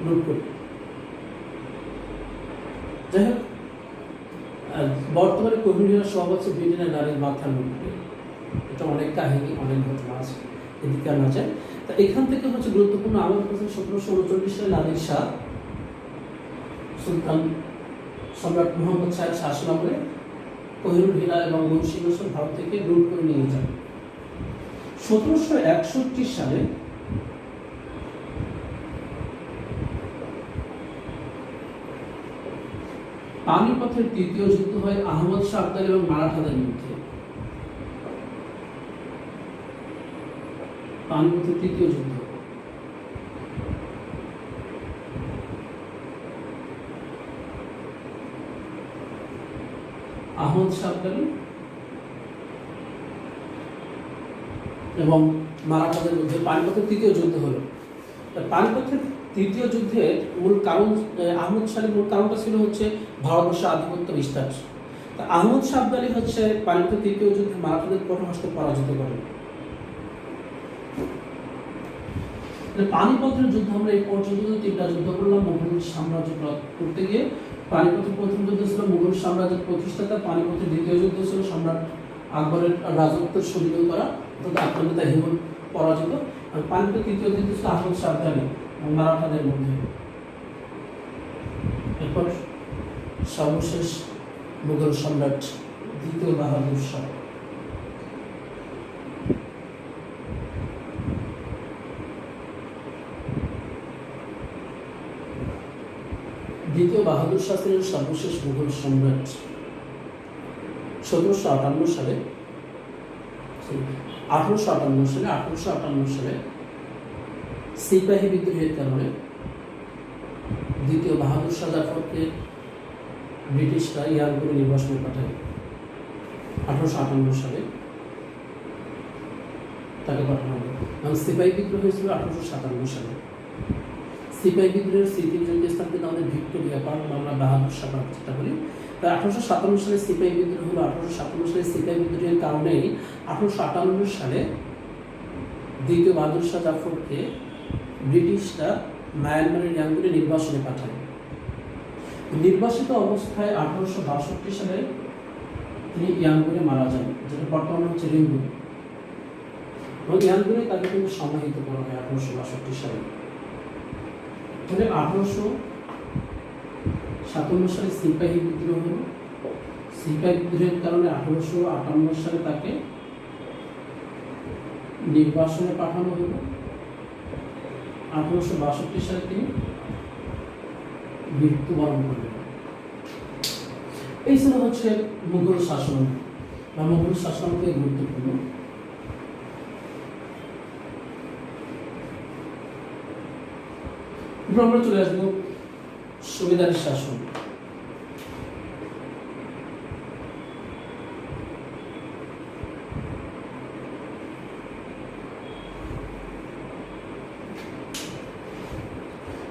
লুট করে। যাই হোক, বর্তমানে কোহিনূরের সব হচ্ছে ব্রিটেনের নারীর মাথার মধ্যে, এটা অনেক কাহিনী, অনেক ঘটনা আছে, এদিকে আনা যায়। তা এখান থেকে হচ্ছে গুরুত্বপূর্ণ আমল হচ্ছে 1739 সালে নাদির শাহ সুলতান সম্রাট মোহাম্মদ শাহের শাসন আমলে কোহিনূর হীরা এবং ময়ূর সিংহাসন ভারত থেকে লুট করে নিয়ে যান। 1761 সালে পানিপথের তৃতীয় যুদ্ধ হয় আহমদ শাহ আবদালী এবং মারাঠাদের মধ্যে। পানিপথের তৃতীয় যুদ্ধ আহমদ শাহ আবদালী এবং মারাঠাদের মধ্যে পানিপথের তৃতীয় যুদ্ধ হলো। পানিপথের তৃতীয় যুদ্ধের মূল কারণ, আহমদ শাহের মূল কারণটা ছিল হচ্ছে ভারতবর্ষের আধিপত্য বিস্তার। তা আহমদ শাহ আবদালী হচ্ছে পানিপথের তৃতীয় যুদ্ধে মারাঠাদের প্রথম হস্তে পরাজিত করেন। পানিপথের যুদ্ধ আমরা এই পর্যন্ত তিনটা যুদ্ধ করলাম মুঘল সাম্রাজ্য করতে গিয়ে। পানিপথের প্রথম যুদ্ধ ছিল মুঘল সাম্রাজ্যের প্রতিষ্ঠাতা, পানিপথের দ্বিতীয় যুদ্ধ ছিল সম্রাট আকবরের রাজত্বের সুবিধা করা, অর্থাৎ আক্রমণতা হিমুর পরাজিত। আর পানিপথের তৃতীয় যুদ্ধ ছিল আহমদ শাহ আবদালী এবং মারাঠাদের মধ্যে। এরপর সর্বশেষ মুঘল সম্রাট দ্বিতীয় বাহাদুর শাহ। দ্বিতীয় বাহাদুর শাহ ছিলেন সর্বশেষ মুঘল সম্রাট। 1758 সালে 1858 সালে সিপাহী বিদ্রোহের কারণে দ্বিতীয় বাহাদুর শাহ জাফরকে ব্রিটিশরা ইয়ারগুলো নির্বাসনে পাঠায়। 1858 সালে তাকে পাঠানো হয় এবং সিপাহী বিদ্রোহ হয়েছিল 1857 সালে। সিপাহী বিদ্রোহের স্মৃতির জন্য স্থানকে আমাদের ভিক্টোরিয়া পার্ক, আমরা বাহাদুর শাহ পার্ক যেটা বলি। তাই 1857 সালে সিপাহী বিদ্রোহ হলো। 1857 সালে সিপাহী বিদ্রোহের কারণেই 1858 সালে দ্বিতীয় বাহাদুর শাহ জাফরকে ব্রিটিশরা মায়ানমারের ইয়াঙ্গুনে নির্বাসনে পাঠায়। নির্বাসিত অবস্থায় 1862 সালে তিনি ইয়াঙ্গুনে মারা যান, যেটা বর্তমানে হচ্ছে রিঙ্গুন। এবং ইয়াঙ্গুনে তাকে কিন্তু সমাহিত করা হয় 1862 সালে। তাহলে 1857 সালে সিপাহী বিদ্রোহ হল। সিপাহী বিদ্রোহের কারণে 1858 সালে তাকে নির্বাসনে পাঠানো হলো। 1862 সালে তিনি মৃত্যুবরণ করলেন। এই ছিল হচ্ছে মুঘল শাসন বা মুঘল শাসনকে গুরুত্বপূর্ণ। এরপর আমরা চলে আসবো সুবেদারি শাসন।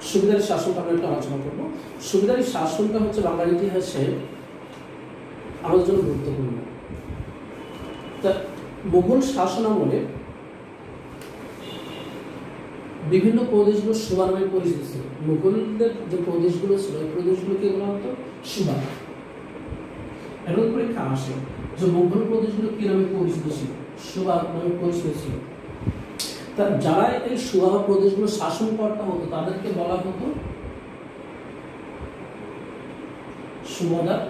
সুবেদারি শাসনটা আমরা একটু আলোচনা করবো। সুবেদারি শাসনটা হচ্ছে বাংলার ইতিহাসে আমাদের জন্য গুরুত্বপূর্ণ। তা মুঘল শাসন আমলে বিভিন্ন প্রদেশগুলো সুবা নামে পরিচিত ছিল। মুঘলদের যে প্রদেশগুলো ছিল এই প্রদেশগুলোকে বলা হতো সুবা। এর পরীক্ষা আসে যে মুঘল প্রদেশগুলো কি নামে পরিচিত ছিল? সুবা নামে পরিচিত ছিল। তা যারা এই সুবা প্রদেশগুলো শাসন কর্তা হতো তাদেরকে বলা হতো সুবাদার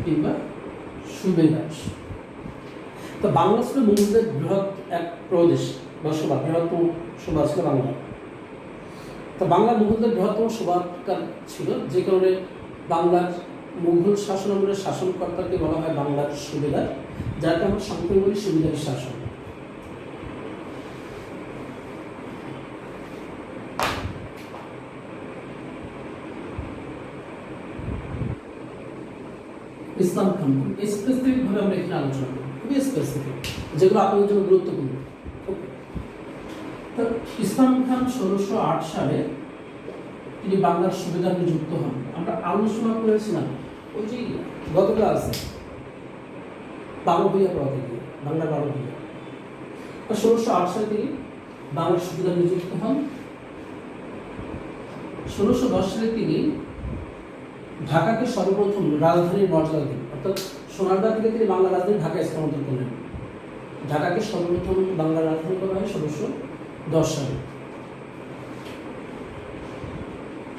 কিংবা সুবেদার। তো বাংলা ছিল মুঘলদের বৃহৎ এক প্রদেশ বা সুবা, বৃহত্তম সুবা ছিল বাংলা। তো বাংলা মুঘলদের বৃহত্তম সুবাকার ছিল, যে কারণে বাংলার মুঘল শাসন আমলের শাসনকর্তাকে বলা হয় বাংলার সুবেদার, যাকে আমরা সংক্ষেপে বলি সুবেদারি শাসন। ইসলাম খান স্পেসিফিক ভাবে আমরা এখানে আলোচনা করব, খুবই স্পেসিফিক, যেগুলো আপনাদের জন্য গুরুত্বপূর্ণ। ইসলাম খান 1608 সালে তিনি বাংলার সুবেদার নিযুক্ত হন। আমরা আলোচনা করেছিলাম ওই যে গতকাল আছে 12 ভূঁইয়া পড়াতে গিয়ে, বাংলা 12 ভূঁইয়া। 1608 সালে তিনি বাংলার সুবিধা নিযুক্ত হন। 1610 সালে তিনি ঢাকাকে সর্বপ্রথম রাজধানীর মর্যাদা দেন, অর্থাৎ সোনারগাঁ থেকে তিনি বাংলার রাজধানী ঢাকায় স্থানান্তর করলেন। ঢাকাকে সর্বপ্রথম বাংলার রাজধানী করা হয় 1610 সালে।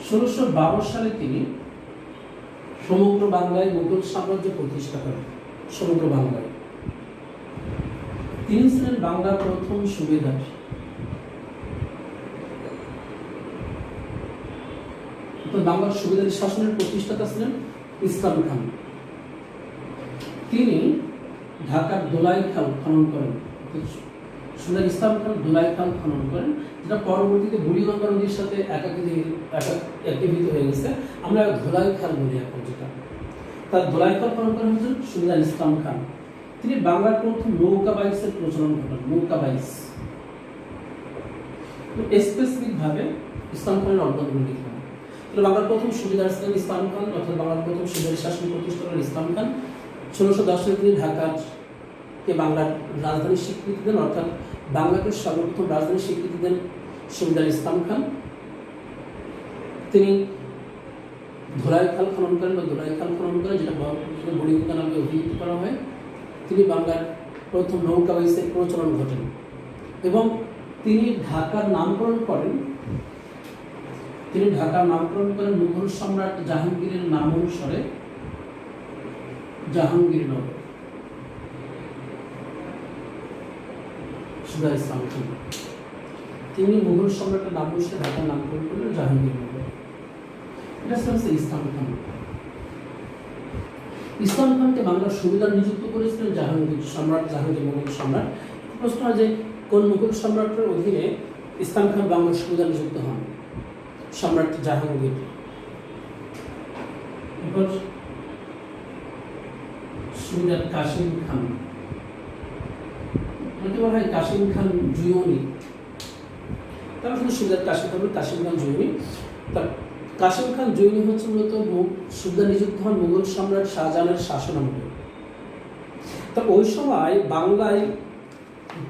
1612 সালে তিনি সমগ্র বাংলায় মুঘল সাম্রাজ্য প্রতিষ্ঠা করেন। সমগ্র বাংলায় তিনি ছিলেন বাংলার প্রথম সুবেদার। বাংলার সুবেদারি শাসনের প্রতিষ্ঠাতা ছিলেন ইসলাম খান। তিনি ঢাকার দোলাই খাল খনন করেন। সুবেদার ইসলাম খান দোলাই খাল খনন করেন, যেটা পরবর্তীতে বুড়িগঙ্গা নদীর সাথে একীভূত হয়ে গেছে। আমরা ধোলাই খাল বলি এখন, যেটা তার দোলাই খাল খনন করেন হচ্ছেন সুবেদার ইসলাম খান। তিনি বাংলার প্রথম নৌকা বাইসের প্রচলন ঘটান। নৌকা বাইস স্পেসিফিক ভাবে ইসলাম খানের অবদান লিখলেন। বাংলার প্রথম সুবেদার ছিলেন ইসলাম খান, অর্থাৎ বাংলার প্রথম সুবেদারি শাসন প্রতিষ্ঠা করেন ইসলাম খান। 1610 সালে তিনি ঢাকাকে বাংলার রাজধানীর স্বীকৃতি দেন, অর্থাৎ বাংলাকে সর্বপ্রথম রাজধানীর স্বীকৃতি দেন সুবেদার ইসলাম খান। তিনি ধোলাই খাল খনন করেন বা দোলাই খাল খনন করেন, যেটা বুড়িগঙ্গা নামে অভিহিত করা হয়। তিনি বাংলার প্রথম নৌকা বাইসের প্রচলন ঘটেন এবং তিনি ঢাকার নামকরণ করেন মুঘল সম্রাট জাহাঙ্গীরের নাম অনুসারে জাহাঙ্গীরনগর। সুবেদার ইসলাম খান তিনি মুঘল সম্রাটের নাম অনুসারে ঢাকার নামকরণ করলেন জাহাঙ্গীরনগর। এটা হচ্ছে ইসলাম খান। ইসলাম খানকে বাংলার সুবেদার নিযুক্ত করেছিলেন জাহাঙ্গীর মুঘল সম্রাট। প্রশ্ন হয় যে কোন মুঘল সম্রাটের অধীনে ইসলাম খান বাংলার সুবেদার নিযুক্ত হন? সম্রাট জাহাঙ্গীর। এরপর সুবেদার কাসিম খান, বলা হয় কাসিম খান জুয়নি। তারা শুধু সুবেদার কাসিম খান জুয়নি। কাসিম খান জুয়নি হচ্ছে মূলত সুবেদার নিযুক্ত হন মুঘল সম্রাট শাহজাহানের শাসনামলে। তা ওই সময় বাংলায়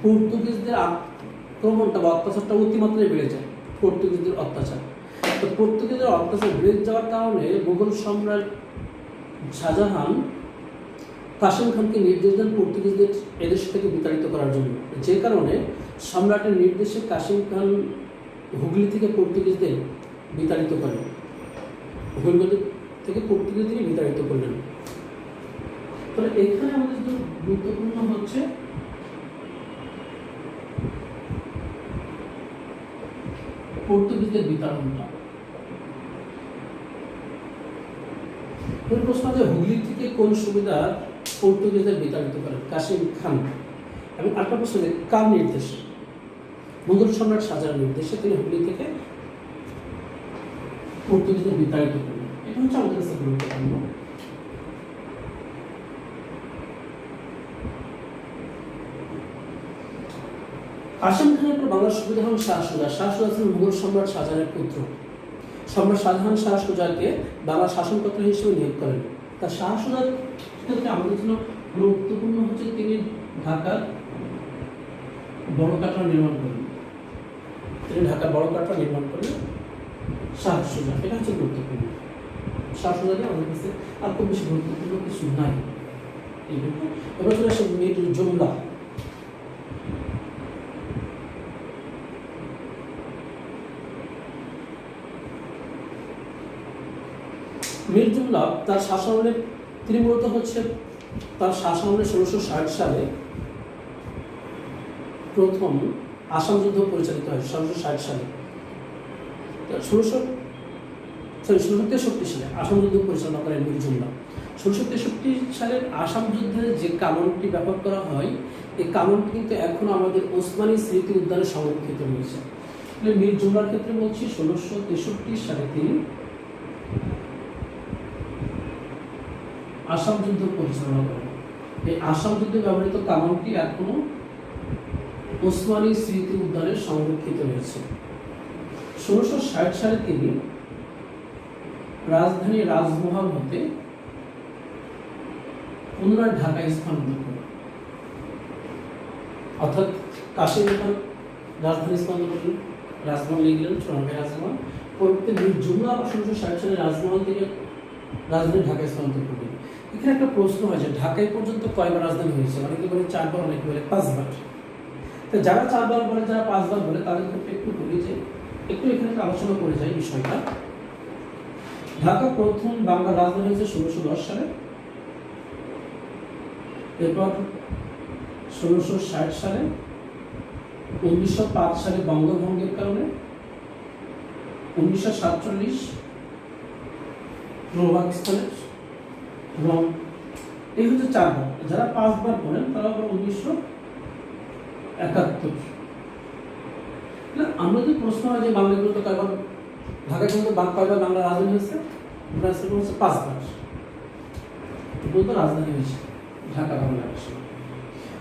পর্তুগিজদের আক্রমণটা বা অত্যাচারটা অতিমাত্রায় বেড়ে যায়। পর্তুগিজদের অত্যাচার, তো পর্তুগিজদের অত্যাচার বেড়ে যাওয়ার কারণে মুঘল সম্রাট শাহজাহান কাসিম খানকে নির্দেশ দেন পর্তুগিজদের এদেশ থেকে বিতাড়িত করার জন্য। যে কারণে সম্রাটের নির্দেশে কাসিম খান হুগলি থেকে পর্তুগিজদের বিতাড়িত করেন। হুগলি থেকে পর্তুগিজদের বিতাড়িত করলেন। তাহলে এখানে আমাদের যে গুরুত্বপূর্ণ হচ্ছে পর্তুগিজদের বিতাড়নটা। প্রশ্ন যে হুগলি থেকে কোন সুবেদার পর্তুগিজদের বিতাড়িত করেন? কাসিম খান। এবং আরেকটা প্রশ্ন, কার নির্দেশে? মুঘল সম্রাট শাহজাহানের নির্দেশে তিনি হুগলি থেকে পর্তুগিজদের বিতাড়িত করেন। এটা হচ্ছে আমাদের কাছে গুরুত্বপূর্ণ। কাসিম খানের পর বাংলার সুবিধা হন শাহ সুজা। শাহ সুজা ছিলেন মুঘল সম্রাট শাহজাহানের পুত্র। সম্রাট শাহজাহান শাহ সুজাকে বাংলার শাসনকর্তা হিসেবে নিয়োগ করেন। তা শাহ সুজার ক্ষেত্রে আমাদের জন্য গুরুত্বপূর্ণ হচ্ছে তিনি ঢাকার বড় কাটরা নির্মাণ করেন। শাহ সুজা, এটা হচ্ছে গুরুত্বপূর্ণ। শাহ সুজাকে আমাদের কাছে আর খুব বেশি গুরুত্বপূর্ণ কিছু নাই। এবার চলে আসে মীর জুমলা। মীর জুমলা তার শাসনামলে তিনি মূলত হচ্ছে তার শাসনামলে 1660 সালে প্রথম আসাম যুদ্ধ পরিচালিত হয়। 1660 সালে 1663 সালে আসাম যুদ্ধ পরিচালনা করেন মীর জুমলা। 1663 সালের আসাম যুদ্ধে যে কামানটি ব্যবহার করা হয়, এই কামানটি কিন্তু এখন আমাদের ওসমানী স্মৃতি উদ্যানে সংরক্ষিত রয়েছে। মীর জুমলার ক্ষেত্রে বলছি 1663 সালে তিনি আসাম যুদ্ধ পরিচালনা করেন। এই আসাম যুদ্ধে ব্যবহৃত কামানটি এখনো ওসমানী স্মৃতি উদ্যানে সংরক্ষিত রয়েছে। 1660 সালে তিনি রাজধানী রাজমহল হতে পুনরায় ঢাকায় স্থানান্তর করেন। অর্থাৎ কাশিম খান রাজধানী স্থানান্তর করলেন, রাজমহল নিয়ে গেলেন, সোনারগাঁয় রাজমহল। পরবর্তীতে মীর জুমলা আবার 1660 সালে রাজমহল থেকে রাজধানী ঢাকায় স্থানান্তর করলেন। এখানে একটা প্রশ্ন হয় যে ঢাকায় পর্যন্ত কয়বার রাজধানী হয়েছে? অনেকে বলে 4 বার, অনেকে বলে 5 বার। তো যারা 4 বার বলে, যারা 5 বার বলে, তাদের ক্ষেত্রে একটু বলি যে একটু এখানে আলোচনা করে যাই বিষয়টা। ঢাকা প্রথম বাংলা রাজধানী হয়েছে 1610 সালে, এরপর 1660 সালে, 1905 সালে বঙ্গভঙ্গের কারণে, 1947 পূর্ব পাকিস্তানের, এবং এই হচ্ছে 4 বার। যারা 5 বার বলেন তারা আবার 1971। আমরা যদি প্রশ্ন হয় যে বাংলা পর্যন্ত কয়বার, ঢাকায় পর্যন্ত কয়বার বাংলা রাজধানী হয়েছে, 5 বার পর্যন্ত রাজধানী হয়েছে ঢাকা বাংলা।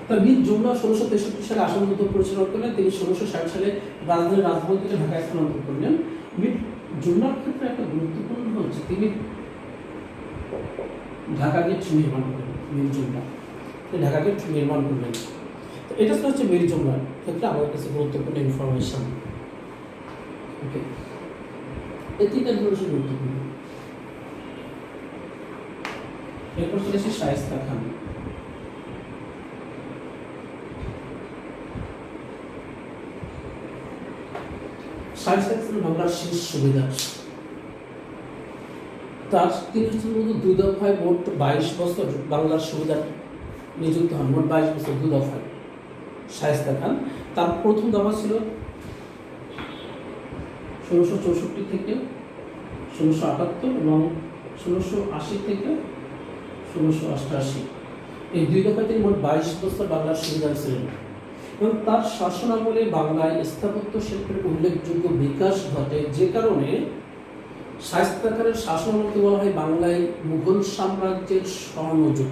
তা মীর জুমলা 1663 সালে আসাম যুদ্ধ পরিচালনা করলেন। তিনি 1660 সালে রাজধানী রাজমহল থেকে ঢাকায় স্থানান্তর করলেন। মীর জুমলার ক্ষেত্রে একটা গুরুত্বপূর্ণ হচ্ছে তিনি ঢাকা গেট নির্মাণ করলেন। মীর জুমলা ঢাকা গেট নির্মাণ করলেন। তো এটা হচ্ছে মীর জুমলার ক্ষেত্রে আমাদের কাছে গুরুত্বপূর্ণ ইনফরমেশন। ওকে, এই তিনটা ইনফরমেশন গুরুত্বপূর্ণ। এরপর চলে আসে শায়েস্তা খান। শায়েস্তা খান বাংলার শেষ সুবিধা। তার তিনি মূলত 2 দফায় মোট 22 বছর বাংলার সুবিধা নিযুক্ত হন। মোট 22 বছর 2 দফায় শায়েস্তা খান। তার প্রথম দফা ছিল 1664 থেকে 1678 এবং 1680 থেকে 1688। এই 2 দফায় তিনি মোট 22 বছর বাংলার সুবিধা ছিলেন এবং তার শাসনামলে বাংলায় স্থাপত্য শিল্পের উল্লেখযোগ্য বিকাশ ঘটে, যে কারণে শায়েস্তা খানের শাসনামলকে বলা হয় বাংলায় মুঘল সাম্রাজ্যের স্বর্ণযুগ,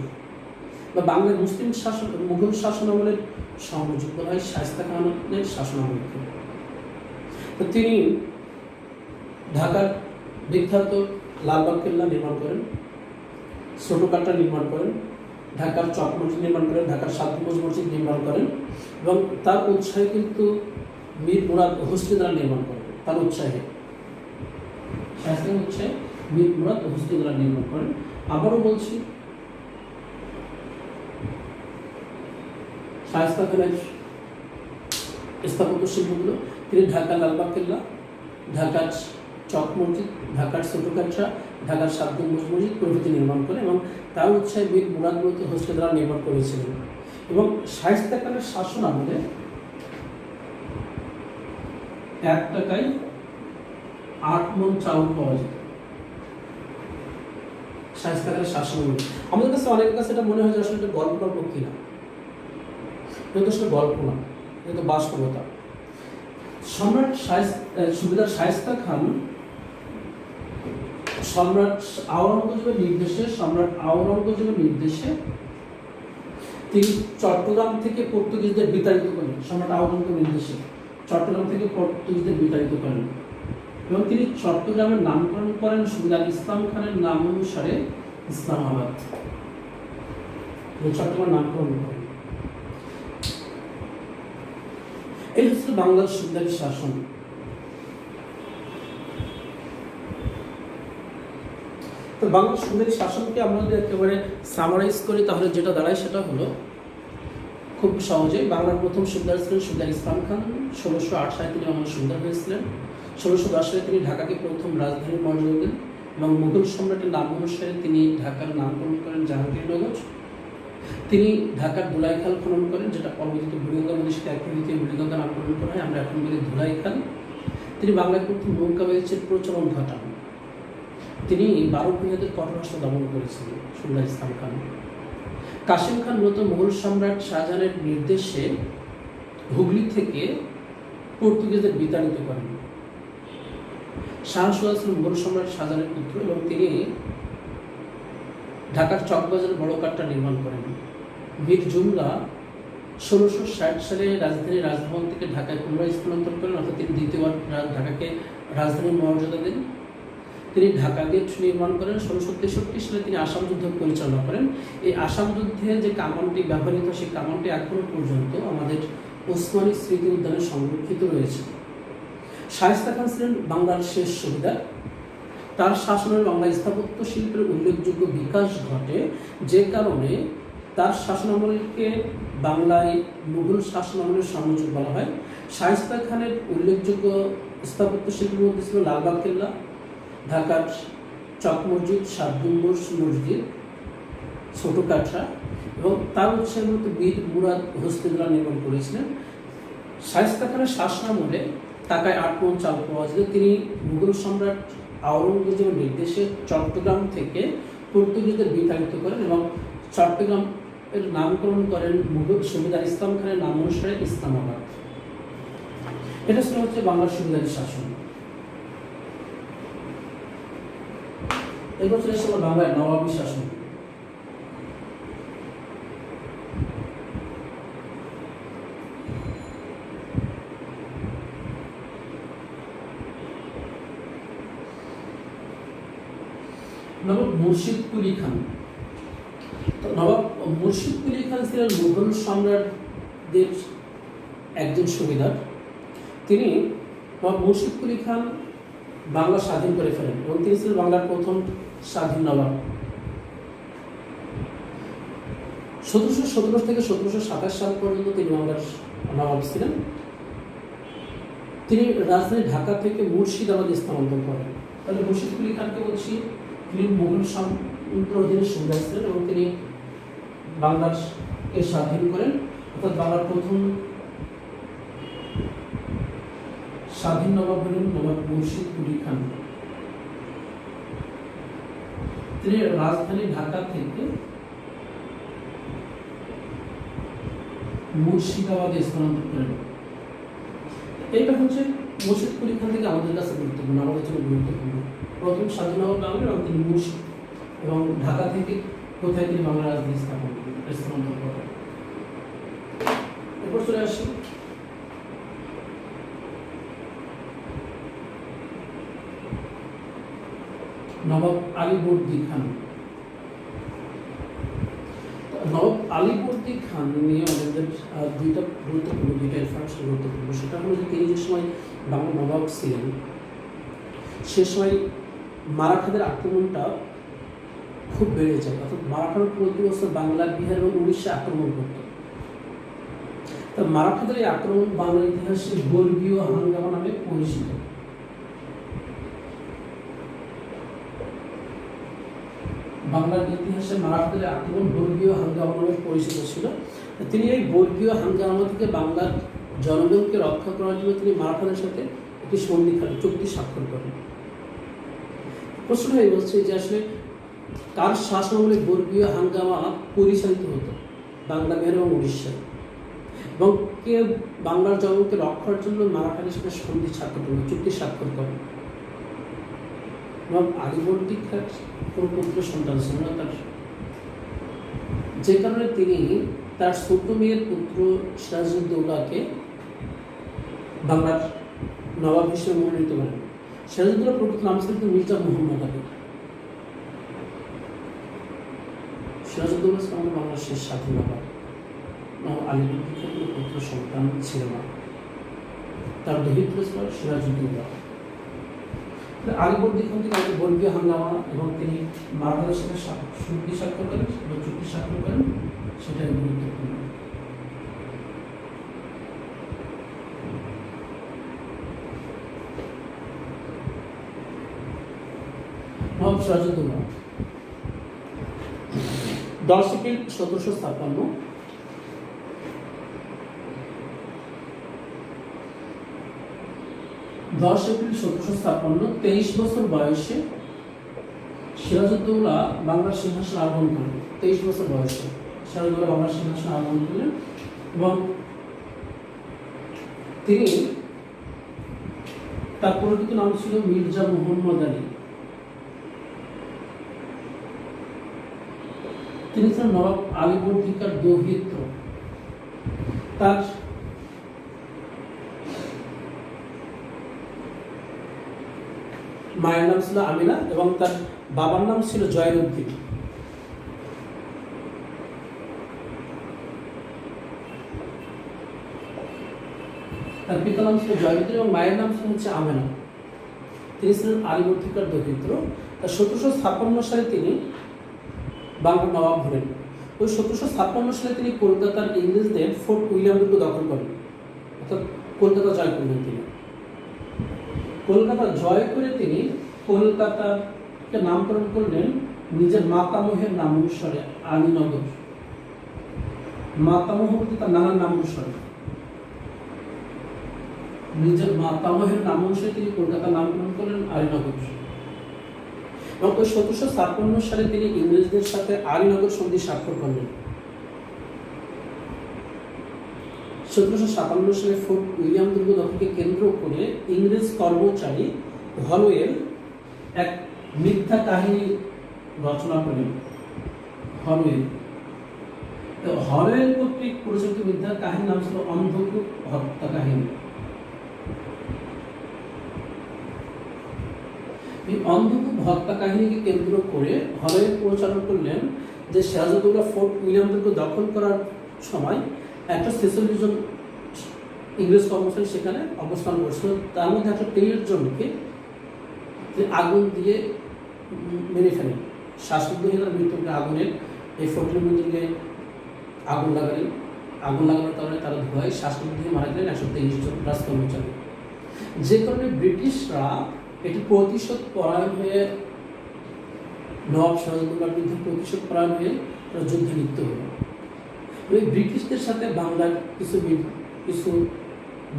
বা বাংলায় মুসলিম শাসন মুঘল শাসনামলের স্বর্ণযুগ বলা হয় শায়েস্তা খানের শাসনামলকে। তো তিনি ঢাকার বিখ্যাত লালবাগ কেল্লা নির্মাণ করেন, ছোটকাটা নির্মাণ করেন, ঢাকার চক মসজিদ নির্মাণ করেন, ঢাকার 7 গম্বুজ মসজিদ নির্মাণ করেন এবং তার উৎসাহে কিন্তু মীর মুরাদ হস্তিদ্বার নির্মাণ করেন। তার উৎসাহে শায়েস্তা হচ্ছে মীর মুরাদ হস্তিদ্বার নির্মাণ করেন। আবারও বলছি, শায়েস্তা খানের স্থাপত্য শিল্পগুলো তিনি ঢাকার লালবাগ কেল্লা, ঢাকার চক মসজিদ, ঢাকার ছোটকাটা, ঢাকার 7 গম্বুজ মসজিদ প্রভৃতি নির্মাণ করেন এবং তার উৎসাহে মীর মুরাদ হস্তিদ্বার নির্মাণ করেছিলেন। এবং শায়েস্তা খানের শাসন আমলে 1 টাকায় 8 মণ চাউল পাওয়া যেত। শায়েস্তা খানের শাসন আমলে আমাদের কাছে অনেকের কাছে এটা মনে হয় যে আসলে এটা গল্পটা পক্ষী না, কিন্তু আসলে গল্প না, কিন্তু বাস্তবতা। সম্রাট সুবেদার শায়েস্তা খান সম্রাট আওরঙ্গজেবের নির্দেশে তিনি চট্টগ্রাম থেকে পর্তুগিজদের বিতাড়িত করেন। সম্রাট আওরঙ্গজেবের নির্দেশে চট্টগ্রাম থেকে পর্তুগিজদের বিতাড়িত করেন এবং তিনি চট্টগ্রামের নামকরণ করেন সুবেদার ইসলাম খানের নাম অনুসারে ইসলামাবাদ। চট্টগ্রাম নামকরণ করেন। এই হচ্ছে বাংলার সুবেদারি শাসন। তো বাংলার সুবেদারি শাসনকে আমরা যদি একেবারে সামারাইজ করি তাহলে যেটা দাঁড়ায় সেটা হলো খুব সহজেই বাংলার প্রথম সুবেদার ছিলেন সুবেদার ইসলাম খান। 1608 সালে তিনি বাংলার সুবেদার হয়েছিলেন। 1610 সালে তিনি ঢাকাকে প্রথম রাজধানীর মর্যাদা দেন এবং মুঘল সম্রাটের নাম অনুসারে তিনি ঢাকার নামকরণ করেন জাহাঙ্গীরনগর। তিনি ঢাকার ধুলাইখাল খনন করেন, যেটা পরবর্তীতে বুড়িগঙ্গা নদীর সাথে একত্রিত বুড়িগঙ্গা নামকরণ করা হয়, আমরা এখন বলি ধুলাইখাল। তিনি বাংলায় প্রথম নৌকা ব্যাচের প্রচলন ঘটান। তিনি 12 ভূঁইয়াদের কঠোর দমন করেছিলেন সুবেদার ইসলাম খান। কাশিম খান মূলত মুঘল সম্রাট শাহজাহানের নির্দেশে হুগলি থেকে পর্তুগিজদের বিতাড়িত করেন। শাহ সুজা ছিলেন মুঘল সম্রাট শাহজাহানের পুত্র এবং তিনি ঢাকার চকবাজারে বড় কাট্টা নির্মাণ করেন। মীর জুমলা 1660 সালে রাজধানী রাজভবন থেকে ঢাকায় পুনরায় স্থানান্তর করেন, অর্থাৎ তিনি দ্বিতীয়বার ঢাকাকে রাজধানীর মর্যাদা দেন। তিনি ঢাকা গেট নির্মাণ করেন। 1663 সালে তিনি আসাম যুদ্ধ পরিচালনা করেন। এই আসাম যুদ্ধে যে কামানটি ব্যবহৃত সেই কামানটি এখনো পর্যন্ত আমাদের ওসমানী স্মৃতি উদ্যানে সংরক্ষিত রয়েছে। শায়েস্তা খান ছিলেন বাংলার শেষ সুবিধা। তার শাসনের বাংলা স্থাপত্য শিল্পের উল্লেখযোগ্য বিকাশ ঘটে, যে কারণে তার শাসনামলকে বাংলায় মুঘল শাসনামলের সমযোগ বলা হয়। শায়েস্তা খানের উল্লেখযোগ্য স্থাপত্য শিল্পের মধ্যে ছিল লালবাগ কেল্লা, ঢাকার চক মসজিদ, সাত গম্বুজ মসজিদ, ছোট কাটরা, এবং তার উৎসের মধ্যে বীর মুরাদ হোসেনরা নির্মাণ করেছিলেন। শায়েস্তা খানের শাসনামলে টাকায় 8 মণ চাল পাওয়া যেত। তিনি মুঘল সম্রাট আওরঙ্গজেবের নির্দেশে চট্টগ্রাম থেকে পর্তুগিজদের বিতাড়িত করেন এবং চট্টগ্রাম এর নামকরণ করেন মুঘল সুবেদার ইসলাম খানের নাম অনুসারে ইসলামাবাদ। এটা ছিল হচ্ছে বাংলার সুবেদারি শাসন। এরপর চলে আসছে বাংলায় নবাবী শাসন। নবাব মুর্শিদ কুলি খান। নবাব মুর্শিদ কুলি খান ছিলেন মুঘল সম্রাটদের একজন সুবিধার। তিনি নবাব মুর্শিদ কুলি খান বাংলা স্বাধীন করে ফেলেন এবং তিনি ছিলেন বাংলার প্রথম স্বাধীন নবাব। 1717 থেকে 1727 সাল পর্যন্ত তিনি বাংলার নবাব ছিলেন। তিনি রাজধানী ঢাকা থেকে মুর্শিদাবাদ স্থানান্তর করেন। তাহলে মুর্শিদ কুলি খানকে বলছি তিনি মুঘল সাম্রাজ্যের অধীনে সুবিধা ছিলেন এবং তিনি বাংলাকে স্বাধীন করেন, অর্থাৎ বাংলার প্রথম স্বাধীন নবাব হলেন নবাব মুর্শিদ কুলি খান। তিনি রাজধানী ঢাকা থেকে মুর্শিদাবাদে স্থানান্তর করেন। এইটা হচ্ছে মুর্শিদ কুলি খান থেকে আমাদের কাছে গুরুত্বপূর্ণ, আমাদের জন্য গুরুত্বপূর্ণ। প্রথম স্বাধীন নবাব বাংলা এবং তিনি মুর্শিদ এবং ঢাকা থেকে কোথায় তিনি বাংলা রাজধানী স্থানান্তর করেন। এরপর চলে আসি নবাব আলীবর্দী খান। নবাব আলীবর্দী খান নিয়ে আমাদের দুইটা ইনফরমেশন গুরুত্বপূর্ণ। সেটা হলো যে তিনি যে সময় বাংলা নবাব ছিলেন সে সময় মারাঠাদের আক্রমণটা খুব বেড়ে যায়, অর্থাৎ মারাঠারা প্রতি বছর বাংলা, বিহার এবং উড়িষ্যা আক্রমণ করত। তা মারাঠাদের এই আক্রমণ বাংলার ইতিহাসে বর্গীয় হাঙ্গামা নামে পরিচিত। বাংলার ইতিহাসে মারাঠাদের আক্রমণ বর্গীয় হাঙ্গামা নামে পরিচিত ছিল। তিনি এই বর্গীয় হাঙ্গামা থেকে বাংলার জনগণকে রক্ষা করার জন্য তিনি মারাঠাদের সাথে একটি সন্ধিখান চুক্তি স্বাক্ষর করেন। প্রশ্ন হয়ে বলছে যে আসলে কার শাসনামলে বর্গীয় হাঙ্গামা পরিচালিত হতো বাংলা, বিহার এবং উড়িষ্যা, এবং কে বাংলার জনগণকে রক্ষার জন্য মারাঠাদের সাথে সন্ধি স্বাক্ষর করেন, চুক্তি স্বাক্ষর করেন। এবং আলীবর্দী খান কোনো পুত্র সন্তান ছিল না তার, যে কারণে তিনি তার ছোট মেয়ের পুত্র সিরাজউদ্দৌলাকে বাংলার নবাব হিসেবে মনোনীত করেন। সিরাজউদ্দৌলার প্রকৃত নাম ছিল মির্জা মুহাম্মদ আলী। সিরাজউদ্দৌলা ছিল বাংলার শেষ স্বাধীন নবাব। আলীবর্দী খান কোনো পুত্র সন্তান ছিল না, তার দহিত্র ছিল সিরাজউদ্দৌলা। আলীবর্দী খান থেকে আমাদের বর্গীয় হাঙ্গামা এবং তিনি মারাঠাদের সাথে চুক্তি স্বাক্ষর করেন বা চুক্তি স্বাক্ষর করেন, সেটাই গুরুত্বপূর্ণ। নবাব সিরাজউদ্দৌলা 10 এপ্রিল 1756 23 বছর বয়সে সিরাজউদ্দৌলা বাংলার সিংহাসন আরোহণ করেন। 23 বছর বয়সে সিরাজউদ্দৌলা বাংলার সিংহাসন আরোহণ করলেন এবং তিনি, তার পরিচিত নাম ছিল মির্জা মুহাম্মদ আলী। তিনি ছিলেন নবাব আলীবর্দীর দৌহিত্র। তার মায়ের নাম ছিল আমিনা এবং তার বাবার নাম ছিল জয়নুদ্দিন। তার পিতার নাম ছিল জয়বিদ্র এবং মায়ের নাম ছিল হচ্ছে আমেনা। তিনি ছিলেন আলিবর্ধিকার দরিদ্র। তার 1756 সালে তিনি বাংলার নবাব হলেন। ওই 1756 সালে তিনি কলকাতার ইংরেজদের ফোর্ট উইলিয়াম দুর্গ দখল করেন, অর্থাৎ কলকাতা জয় করলেন। তিনি কলকাতা জয় করে তিনি কলকাতাকে নামকরণ করলেন নিজের মাতামহের নাম অনুসারে আলীনগর। মাতামহ বলতে তার নানার নাম অনুসারে, নিজের মাতামহের নাম অনুসারে তিনি কলকাতার নামকরণ করলেন আলীনগর। এবং ওই 1756 সালে তিনি ইংরেজদের সাথে আলীনগর সন্ধি স্বাক্ষর করলেন। 1757 সালে ফোর্ট উইলিয়াম দুর্গ দখলকে কেন্দ্র করে ইংরেজ কর্মচারী হলওয়েল এক মিথ্যা কাহিনী রচনা করেন। হলওয়েল কর্তৃক পরিচালিত মিথ্যা কাহিনীর নাম ছিল অন্ধকূপ হত্যা কাহিনী। এই অন্ধকূপ হত্যা কাহিনীকে কেন্দ্র করে হলওয়েল পরিচালনা করলেন যে সিরাজউদ্দৌলা ফোর্ট উইলিয়াম দুর্গ দখল করার সময় 146 জন ইংরেজ কর্মচারী সেখানে অবস্থান করছিল। তার মধ্যে 123 জনকে আগুন দিয়ে মেরে ফেলেন। শ্বাসরোধের মৃত্যুকে আগুনের এই ফোর্টের মধ্যে আগুন লাগানোর কারণে তারা ধোঁয়ায় শ্বাসরোধ দিয়ে মারা গেলেন 123 জন রাজ কর্মচারী। যে কারণে ব্রিটিশরা এটি প্রতিশোধ পরায়ণ হয়ে নবাব সিরাজউদ্দৌলার বিরুদ্ধে প্রতিশোধ পরায়ণ হয়ে যুদ্ধে লিপ্ত হল। ওই ব্রিটিশদের সাথে বাংলার কিছু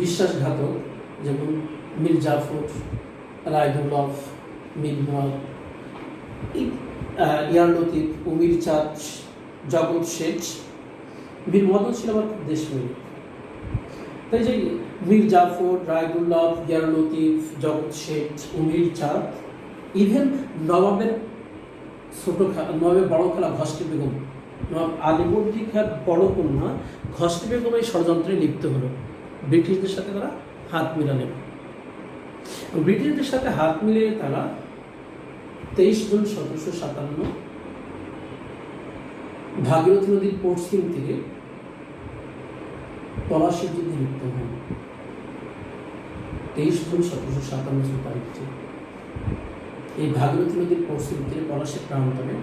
বিশ্বাসঘাতক, যেমন মীর জাফর, রায়দুল্লভ, মীর মুরাদ, ইয়ার লতিফ, উমির চাঁদ, জগৎ শেঠ, বীর মদন ছিল আমার দেশপ্রেমিক। তাই যে মীর জাফর, রায়দুল্লভ, ইয়ার লতিফ, জগৎ শেঠ, উমির চাঁদ, ইভেন নবাবের বড় খেলা ঘষ্টি বেগম, নবাব আলীবর্দী খাঁর বড় কন্যা ঘষ্টি বেগম এই ষড়যন্ত্রে লিপ্ত হলো। ব্রিটিশদের সাথে তারা হাত মিলালেন। ব্রিটিশদের সাথে হাত মিলিয়ে তারা 23 জুন 1757 ভাগীরথী নদীর পশ্চিম থেকে পলাশীর যুদ্ধে লিপ্ত হন। 23 জুন 1757 তারিখে এই ভাগীরথী নদীর পশ্চিম তীরে পলাশীর প্রান্তরে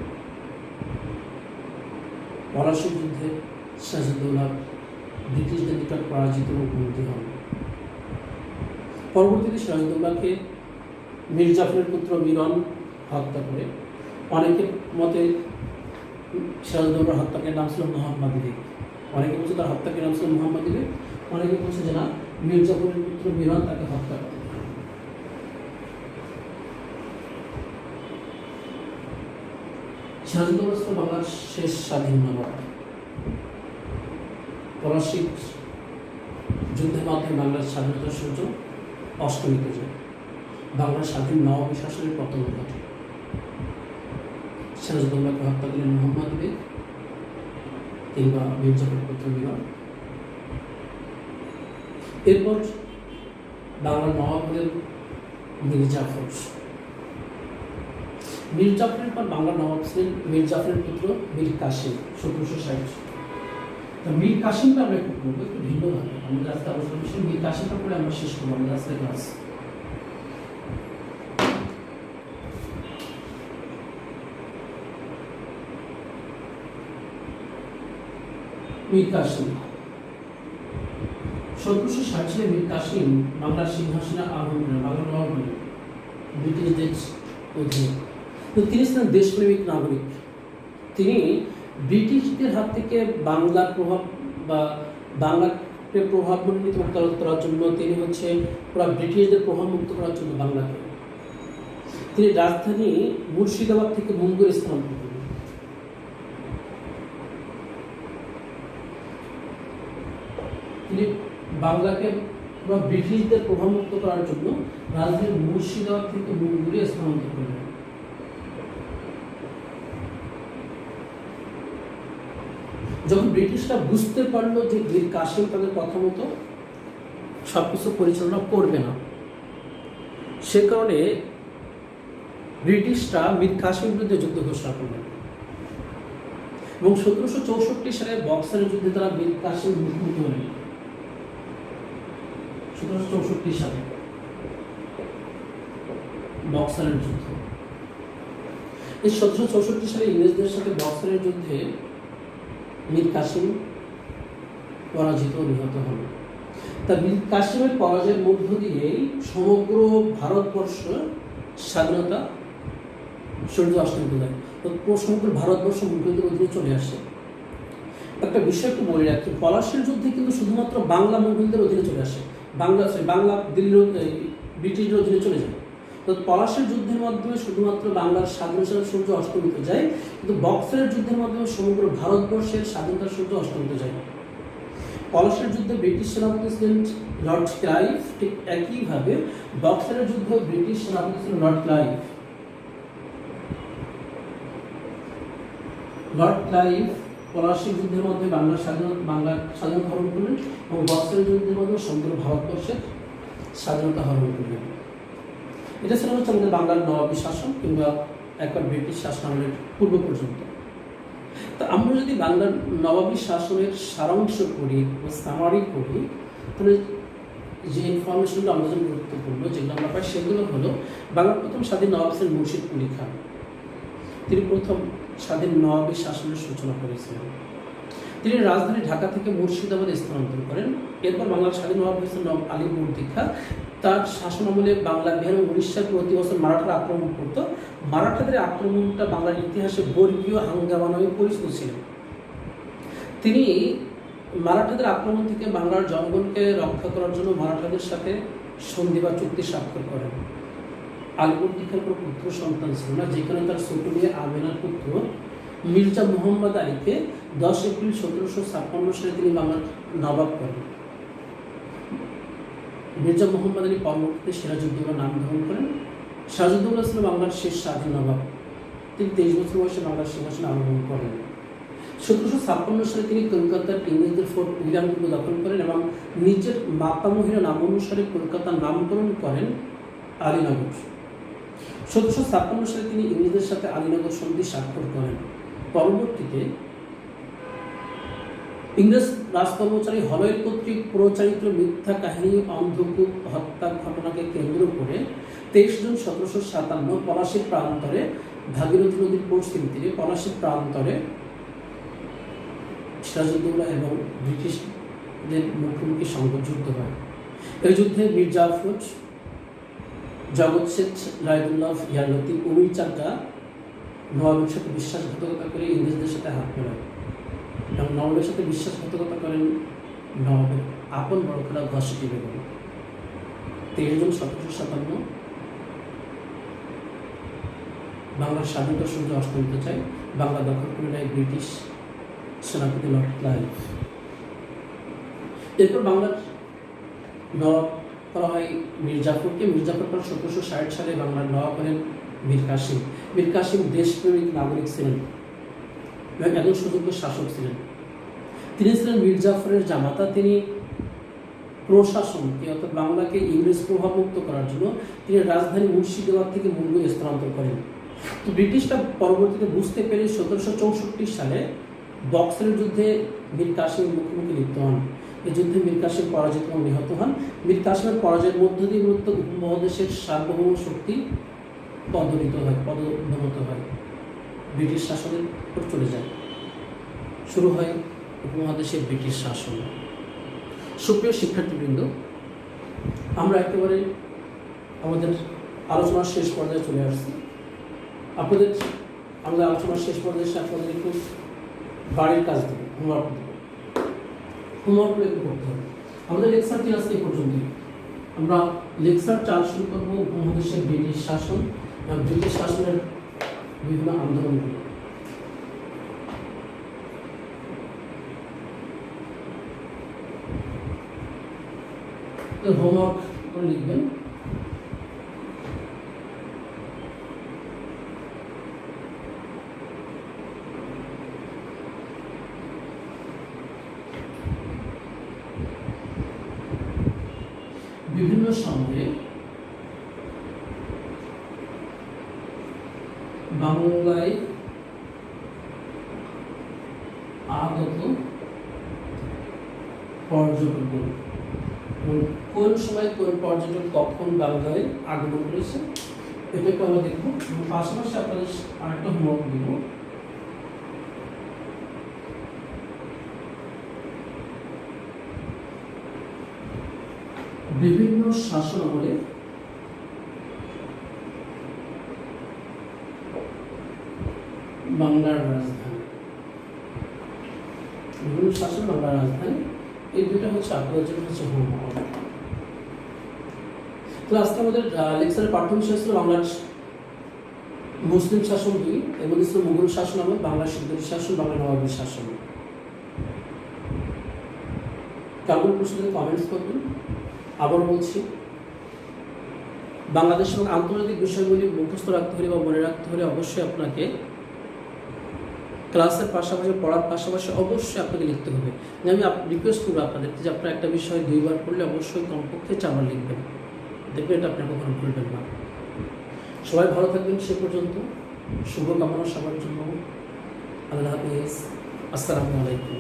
পলাশীর যুদ্ধে সিরাজউদ্দৌলা ব্রিটিশদের নিকট পরাজিত ও বন্দী হন। পরবর্তীতে সিরাজউদ্দৌলাকে মীর জাফরের পুত্র মিরন হত্যা করে, অনেকের মতে সিরাজউদ্দৌলার হত্যাকের নাম ছিল মোহাম্মদী বেগ, অনেকে বলছে তার হত্যাকের নাম ছিল মোহাম্মদী বেগ, অনেকে বলছে যে না, মীর জাফরের পুত্র মিরন তাকে হত্যা করে। সিরাজউদ্দৌলা ছিল বাংলার শেষ স্বাধীন নবাব। পলাশীর যুদ্ধের মাধ্যমে বাংলার স্বাধীনতার সূর্য অস্তমিত যায়, বাংলার স্বাধীন নবাবী শাসনের পতন ঘটে। সিরাজউদ্দৌলাকে হত্যা করলেন মোহাম্মদ বেগ কিংবা মীর জাফরের পুত্র মিরন। এরপর বাংলার নবাব হলেন মীর জাফর। মীর জাফরের পর বাংলার নবাব ছিলেন মীর জাফরের পুত্র মীর কাসিম 1760। মীর কাসিমটা আমরা একটু পড়বো, একটু ভিন্নভাবে। আমাদের আজকে আলোচনা বিষয় মীর কাসিমটা পড়ে আমরা শেষ করবো আমাদের আজকে ক্লাস। মীর কাসিম 1760 সালে মীর কাসিম বাংলার সিংহাসনে আরোহণ করেন, বাংলার নবাব হলেন ব্রিটিশদের অধীনে। তিনি ছিলেন দেশপ্রেমিক নাগরিক। তিনি ব্রিটিশদের হাত থেকে বাংলার প্রভাব বা বাংলাকে প্রভাবান্বিত করার জন্য তিনি পুরো ব্রিটিশদের প্রভাব মুক্ত করার জন্য বাংলাকে তিনি রাজধানী মুর্শিদাবাদ থেকে মুঙ্গের স্থানান্তর করেন। তিনি বাংলাকে পুরো ব্রিটিশদের প্রভাব মুক্ত করার জন্য রাজধানী মুর্শিদাবাদ থেকে মুঙ্গেরে স্থানান্তর করলেন। যখন ব্রিটিশরা বুঝতে পারলো যে মীর কাসিম তাদের কথা মতো সবকিছু পরিচালনা করবে না, সে কারণে ব্রিটিশরা মীর কাসিমের বিরুদ্ধে যুদ্ধ ঘোষণা করলেন এবং 1764 সালে বক্সারের যুদ্ধে তারা মীর কাসিম মুখোমুখি হলেন। 1764 সালে বক্সারের যুদ্ধ। এই 1764 সালে ইংরেজদের সাথে বক্সারের যুদ্ধে মীর কাসিম পরাজিত নিহত হন। তা মীর কাসিমের পরাজয়ের মধ্য দিয়েই সমগ্র ভারতবর্ষ স্বাধীনতা সূর্য অস্তমিত যায়, সমগ্র ভারতবর্ষ মুঘলদের অধীনে চলে আসে। একটা বিষয় একটু বলে রাখি, পলাশীর যুদ্ধে কিন্তু শুধুমাত্র বাংলা মুঘলদের অধীনে চলে আসে, বাংলা দিল্লির ব্রিটিশদের অধীনে চলে যায়। তো পলাশীর যুদ্ধের মাধ্যমে শুধুমাত্র বাংলার স্বাধীনতার সূর্য অস্তমিত যায়, কিন্তু বক্সারের যুদ্ধের মাধ্যমে সমগ্র ভারতবর্ষের স্বাধীনতার সূর্য অস্তমিত যায়। পলাশীর যুদ্ধে ব্রিটিশ সেনাপতি ছিলেন লর্ড ক্লাইভ, ঠিক একইভাবে বক্সারের যুদ্ধে ব্রিটিশ সেনাপতি ছিলেন লর্ড ক্লাইভ। লর্ড ক্লাইভ পলাশীর যুদ্ধের মধ্যে বাংলার স্বাধীনতা হরণ করলেন এবং বক্সারের যুদ্ধের মধ্যে সমগ্র ভারতবর্ষের স্বাধীনতা হরণ করলেন। এটা ছিল হচ্ছে আমাদের বাংলার নবাবী শাসন কিংবা একবার ব্রিটিশ শাসন আমলের পূর্ব পর্যন্ত। তো আমরা যদি বাংলার নবাবী শাসনের সারাংশ করি বা সামারি করি, তাহলে যে ইনফরমেশনগুলো আমাদের জন্য গুরুত্বপূর্ণ যেগুলো আমরা পাই সেগুলো হলো, বাংলার প্রথম স্বাধীন নবাব ছিলেন মুর্শিদ কুলি খান। তিনি প্রথম স্বাধীন নবাবী শাসনের সূচনা করেছিলেন। তিনি রাজধানী ঢাকা থেকে মুর্শিদাবাদে স্থানান্তর করেন। এরপর বাংলার স্বাধীন নবাব হয়েছেন নবাব আলীবর্দী খাঁ। তার শাসন আমলে বাংলা, বিহার এবং উড়িষ্যার প্রতি বছর মারাঠারা আক্রমণ করত। মারাঠাদের আক্রমণটা বাংলার ইতিহাসে বর্গীয় হাঙ্গামা নামে পরিচিত ছিল। তিনি মারাঠাদের আক্রমণ থেকে বাংলার জনগণকে রক্ষা করার জন্য মারাঠাদের সাথে সন্ধি বা চুক্তি স্বাক্ষর করেন। আলীবর্দী খাঁর কোনো পুত্র সন্তান ছিল না, যেখানে তার ছোট মেয়ে আমেনার পুত্র মির্জা মোহাম্মদ আলীকে 10 এপ্রিল 1756 সালে তিনি বাংলার নবাব করেন। মির্জা মোহাম্মদ আলী পরবর্তীতে সিরাজউদ্দৌলা নাম ধারণ করেন। সিরাজউদ্দৌলা ছিল বাংলার শেষ স্বাধীন নবাব। তিনি 23 বছর বয়সে বাংলার সিংহাসন আরোহণ করেন। 1756 সালে তিনি কলকাতার ইংরেজদের ফোর্ট উইলিয়ামপুর দখল করেন এবং নিজের মাতামহীর নাম অনুসারে কলকাতার নামকরণ করেন আলীনগর। 1756 সালে তিনি ইংরেজদের সাথে আলীনগর সন্ধি স্বাক্ষর করেন। পরবর্তীতে ইংরেজ রাজকর্মচারী হলয়ের কর্তৃক প্রচারিত মিথ্যা কাহিনী অন্ধকূপ হত্যা ঘটনাকে কেন্দ্র করে 23 জুন 1757 পলাশীর প্রান্তরে, ভাগীরথী নদীর পশ্চিম তীরে পলাশীর প্রান্তরে সিরাজউদ্দৌলা এবং ব্রিটিশদের মুখোমুখি যুদ্ধ হয়। এই যুদ্ধে মীর জাফর, জগৎ শেঠ, রায়দুল্লাহ, ইয়ালতি, উমির চাকদা নবাবের সাথে বিশ্বাসঘাতকতা করে ইংরেজদের সাথে হাত মেলায় এবং নবাবের সাথে বিশ্বাসঘাতকতা করেন নবাবের আপন বড় খেলা ঘষটি বেগম। 23 জুন 1757 বাংলার স্বাধীনতা সূর্য অস্তমিত চায়, বাংলা দখল করে নেয় ব্রিটিশ সেনাপতি লর্ড ক্লাইভ। এরপর বাংলার নবাব করা হয় মীর জাফরকে। মীর জাফর পর 1760 সালে বাংলার নবাব হলেন মীর কাসিম। মীর কাসিম দেশপ্রেমিক নাগরিক ছিলেন এবং একজন সুযোগ্য শাসক ছিলেন। তিনি ছিলেন মীর জাফরের জামাতা। তিনি প্রশাসনকে অর্থাৎ বাংলাকে ইংরেজ প্রভাবমুক্ত করার জন্য তিনি রাজধানী মুর্শিদাবাদ থেকে মুঙ্গেরে স্থানান্তর করেন। তো ব্রিটিশরা পরবর্তীতে বুঝতে পেরে 1764 সালে বক্সারের যুদ্ধে মীর কাসিমের মুখোমুখি লিপ্ত হন। এই যুদ্ধে মীর কাসিম পরাজিত এবং নিহত হন। মীর কাসিমের পরাজয়ের মধ্য দিয়ে মূলত উপমহাদেশের সার্বভৌম শক্তি পদোন্নত হয়, ব্রিটিশ শাসনের উপর চলে যায়, শুরু হয় উপমহাদেশের ব্রিটিশ শাসন। সুপ্রিয় শিক্ষার্থীবৃন্দ, আমরা একেবারে আমাদের আলোচনার শেষ পর্যায়ে চলে আসছি। আমাদের আলোচনার শেষ পর্যায়ে আপনাদের একটু বাড়ির কাজ দেবে, হোমওয়ার্ক একটু করতে হবে। আমাদের লেকচারটি আজকে এই পর্যন্তই। আমরা লেকচার 4 শুরু করবো উপমহাদেশের ব্রিটিশ শাসন এবং ব্রিটিশ শাসনের বিভিন্ন আন্দোলনগুলো। হোমওয়ার্ক করে লিখবেন। বিভিন্ন সময়ে বাংলায় আগত পর্যটকগণ এবং কোন সময় কোন পর্যটক কখন বাংলায় আগমন করেছে এটাকে আমরা দেখবো। এবং পাশাপাশি আপনাদের আরেকটা হোমওয়ার্ক দিব, বিভিন্ন শাসনামলে বাংলার রাজধানী, বিভিন্ন শাসন বাংলার রাজধানী, এই দুটো হচ্ছে আপনাদের জন্য হচ্ছে হোমওয়ার্ক। তো আজকে আমাদের লেকচারের পাঠ্য বিষয় ছিল বাংলার মুসলিম শাসন 2, এর মধ্যে ছিল মুঘল শাসন আমল, বাংলার সিদ্ধি শাসন, বাংলা নবাবী শাসন। কেমন প্রশ্নের কমেন্টস করবেন। আবার বলছি, বাংলাদেশ এবং আন্তর্জাতিক বিষয়গুলি মুখস্থ রাখতে হলে বা মনে রাখতে হলে অবশ্যই আপনাকে ক্লাসের পাশাপাশি পড়ার পাশাপাশি অবশ্যই আপনাকে লিখতে হবে। আমি রিকোয়েস্ট করবো আপনাদেরকে যে আপনারা একটা বিষয় 2 বার পড়লে অবশ্যই কমপক্ষে 4 বার লিখবেন, দেখবেন এটা আপনার কখনো ভুলবেন না। সবাই ভালো থাকবেন, সে পর্যন্ত শুভকামনা সবার জন্য। আল্লাহ হাফেজ, আসসালামু আলাইকুম।